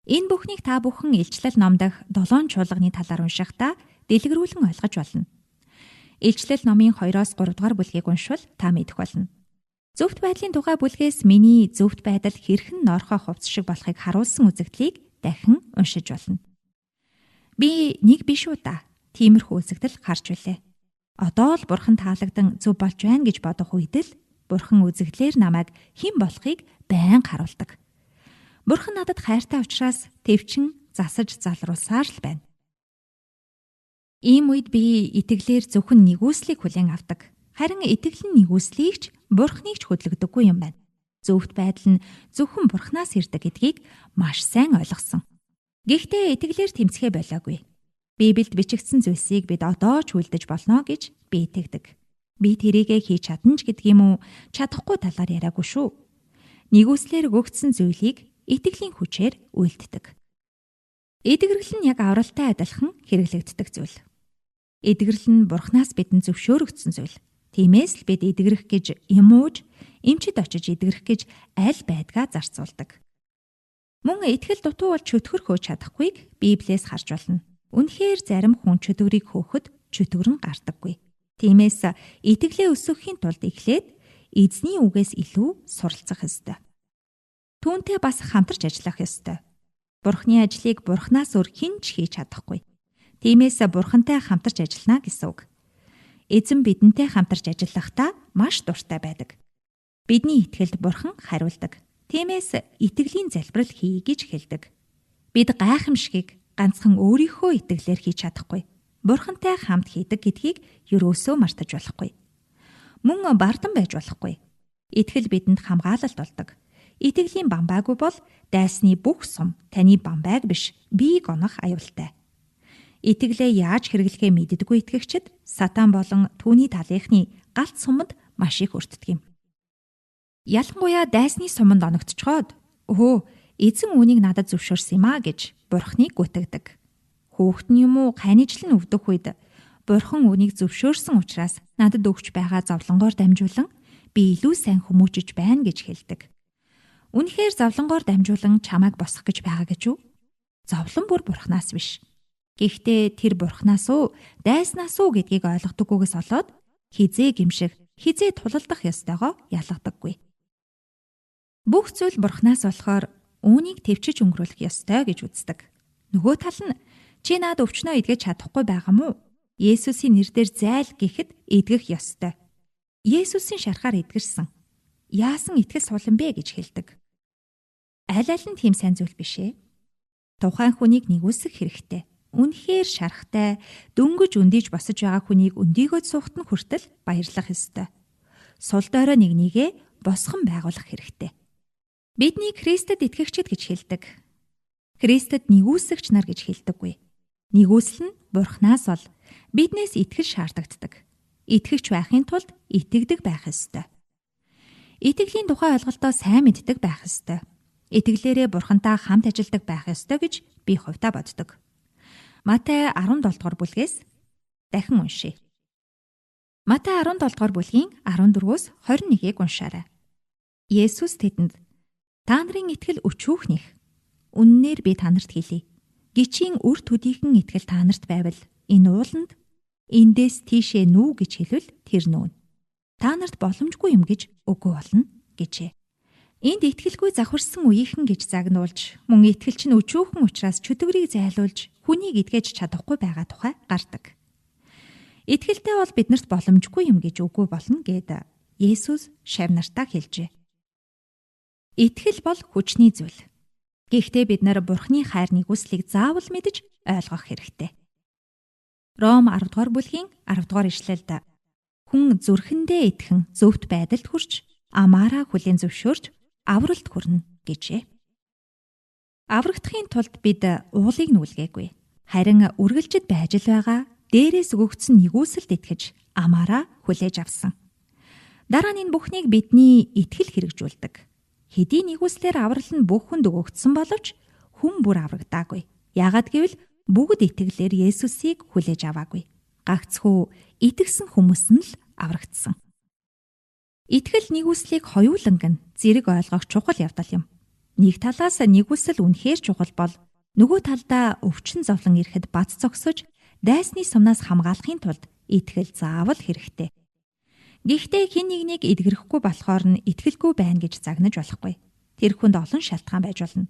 Энэ бүхнийг та бүхэн илчлэл ном дах 7 чуулганы талаар уншихдаа дэлгэрүүлэн ойлгож болно. Илчлэл номын 2-3 дугаар бүлгийг уншвал та мэдэх болно. Зөвхт байдлын тухай бүлгээс миний зөвхт байдал хэрхэн ноорхоо хувцс шиг болохыг харуулсан үзэгдлийг дахин уншиж болно. Би нэг биш удаа тиймэрхүү үзэгдэл харж билээ. Одоо л Бурхан таалагдан зөв болж байна гэж бодох үед л Бурхан үзэгдлээр намайг хэн болохыг байнга харуулдаг. Бурхан надад хайртай учраас төвчин засаж залруулсаар л байна. Ийм үед би итгэлээр зөвхөн нэгүслийг хүлээн авдаг. Харин итгэл нь нэгүслийг ч Бурхныг ч хөдлөгдөггүй юм байна. Зөвхт байдал нь зөвхөн Бурханаас ирдэг гэдгийг маш сайн ойлгосон. Гэхдээ итгэлээр тэмцэхэ болоогүй. Библиэд бичигдсэн зүйлсийг бид одоо ч үлдэж болно гэж би итгэдэг. Би тэрийгэ хийж чадна ч гэдэг юм уу, чадахгүй талаар яриаггүй шүү. Нэгүслэр өгөгдсөн зүйлийг итгэлийн хүчээр үйлддэг. Эдгэрэл нь яг авралтай адилхан хэрэглэгддэг зүйл. Эдгэрэл нь Бурханаас бидэнд зөвшөөрөгдсөн зүйл. Тиймээс л бид эдгэрэх гэж юмууж, эмчид очиж эдгэрэх гэж аль байдгаа зарцуулдаг. Мөн итгэл дутуу бол чөтгөр хөөж чадахгүйг Библиэс харж болно. Үнэхээр зарим хүн чөтгөрийг хөөхөд чөтгөр нь гардаггүй. Тиймээс итгэлээ өсгөхийн тулд эхлээд эзний үгээс илүү суралцах ёстой. Түүнтэй бас хамтарч ажиллах ёстой. Бурхны ажлыг Бурханаас өөр хэн ч хийж чадахгүй. Тиймээс Бурхантай хамтарч ажиллана гэсэн үг. Эзэн бидэнтэй хамтарч ажиллахдаа маш дуртай байдаг. Бидний итгэлд Бурхан хариулдаг. Тиймээс итгэлийн залбирал хий гэж хэлдэг. Бид гайхамшигыг ганцхан өөрийнхөө итгэлээр хийж чадахгүй. Бурхантай хамт хийдэг гэдгийг ерөөсөө мартаж болохгүй. Мөн бардан байж болохгүй. Итгэл бидэнд хамгаалалт болдог. Итгэлийн бамбаагүй бол дайсны бүх сум таны бамбайг биш, биеийг онох аюултай. Итгэлээ яаж хэрэглэхээ мэддэггүй итгэгчид сатан болон түүний талынхны галт суманд маш их өртдөг юм. Ялангуяа дайсны суманд оногдчиход эзэн үүнийг надад зөвшөөрсөн юм а гэж бурхныг гүтгдэг. Хүүхэд нь юм уу ханижлан өвдөх үед бурхан үүнийг зөвшөөрсөн учраас надад өгч байгаа зовлонгоор дамжуулан би илүү сайн хүмүүжиж байна гэж хэлдэг. Үнэхээр зовлонгоор дамжуулан чамайг босгох гэж байгаа гэж үү? Зовлон бүр бурхнаас биш. Гэхдээ тэр бурхнаас уу, дайснаас уу гэдгийг ойлгодоггүйгээс болоод хизээ гимшиг, хизээ тулалдах ёстойгоо ялгадаггүй. Бүх зүйл бурхнаас болохоор үүнийг төвчж өнгөрүүлэх ёстой гэж үздэг. Нөгөө тал нь чи наад өвчнөө эдгэж чадахгүй байгаа мó? Есүсийн нэрээр зайл гэхэд эдгэх ёстой. Есүсийн шарахаар эдгэрсэн. Яасан итгэл суулан бэ гэж хэлдэг. Аль аль нь тийм сайн зүйл биш ээ. Тухайн хүнийг нэгүсэх хэрэгтэй. Үнэхээр шарахтай, дөнгөж өндийж босож байгаа хүнийг өндийгөөд суухт нь хүртэл баярлах ёстой. Сул дорой нэгнийгээ босгон байгуулах хэрэгтэй. Бидний Христэд итгэгчид гэж хэлдэг. Христэд нэгүсэгч нар гэж хэлдэггүй. Нэгүсэл нь Бурханаас бол биднээс итгэл шаардагддаг. Итгэгч байхын тулд итгэдэг байх ёстой. Итгэлийн тухай ойлголтоо сайн мэддэг байх ёстой. Итгэлээрээ Бурхантай хамт ажилдаг байх ёстой гэж би хувьдаа боддог. Матай 17 дугаар бүлгээс дахин уншъя. Матай 17 дугаар бүлгийн 14-өөс 21-ийг уншаарай. Есүс тэдэнд та нарын итгэл өчүүхнийх. Үннээр би танарт хэлье. Гичийн үр төдийхөн итгэл та нарт байвал энэ ууланд эндээс тийшээ нүү гэж хэлвэл тэр нүүн. Та нарт боломжгүй юм гэж үгүй болно гэжээ. Энд итгэлгүй завхарсан үеийнхэн гэж загнуулж, мөн итгэлч нь өчүүхэн учраас чөтгөрийг зайлуулж, хүнийг эдгэж чадахгүй байгаа тухай гардаг. Итгэлтэй бол биднэрт боломжгүй юм гэж үгүй болно гэд Есүс шавнартаа хэлжээ. Итгэл бол хүчний зүйл. Гэхдээ бид нар Бурхны хайр нэгүслийг заавал мэдж ойлгох хэрэгтэй. Ром 10 дугаар бүлгийн 10 дугаар ишлэлд хүн зүрхэндээ итгэн зөвхт байдалд хүрч амаараа хүлээн зөвшөөрч авралт хүрнэ гэжээ. Аврагдахын тулд бид уулыг нүлгээгүй. Харин үргэлжид байж л байгаа дээрээс өгөгдсөн нэгүсэлд итгэж амаараа хүлээж авсан. Дараа нь энэ бүхнийг бидний итгэл хэрэгжүүлдэг. Хэдий нэгүслэр аврал нь бүх хүнд өгөгдсөн боловч хүн бүр аврагдаагүй. Яагад гэвэл бүгд итгэлээр Есүсийг хүлээж аваагүй. Гагцхүү итгэсэн хүмүүс нь л аврагдсан. Итгэл нэгүслийг хоёуланг нь зэрэг ойлгох чухал явдал юм. Нэг талаас нэгүсэл үнэхээр чухал бол нөгөө талдаа өвчин зовлон ирэхэд бат зогсож дайсны сумнаас хамгаалахын тулд итгэл заавал хэрэгтэй. Гэхдээ хэн нэгнийг эдгэрэхгүй болохоор нь итгэлгүй байна гэж загнаж болохгүй. Тэр хүнд олон шалтгаан байж болно.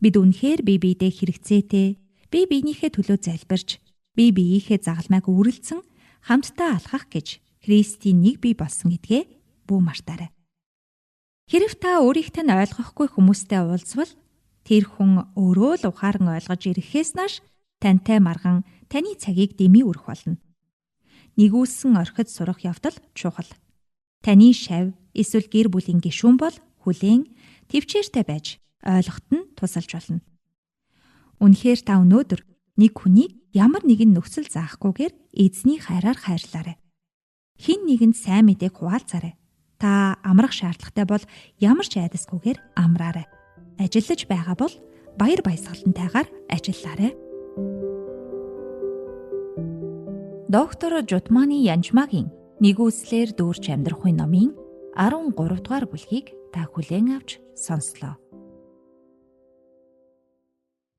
Бид үнэхээр бие биедээ хэрэгцээтэй, бие биенийхээ төлөө залбирч, бие биеийнхээ загалмайг үрэлцэн хамтдаа алхах гэж Христийн нэг бие болсон гэдгээ бүү мартаарай. Хэрв та өөрийнхөө нь ойлгохгүй хүмүүстэй уулзвал тэр хүн өөрөө л ухаан ойлгож ирэхээс нааш тантай марган таны цагийг дэмий өрөх болно. Нэгүүлсэн орхид сурах явдал чухал. Таны шав эсвэл гэр бүлийн гишүүн бол хүлээн төвчээртэй байж ойлгоход нь тусалж болно. Үнэхээр та өнөөдөр нэг хүнийг ямар нэгэн нөхцөл заахгүйгээр эзний хайраар хайрлаарай. Хэн нэгэнд сайн мэдээг хуваалцаарай. Та амрах шаардлагатай бол ямар ч айдасгүйгээр амраарай. Ажиллаж байгаа бол баяр баясгалантайгаар ажиллаарай. Доктор Жутманы Янжмагийн нэгүслэр дүүрч амьдрахын номын 13 дугаар бүлгийг та хүлээн авч сонслоо.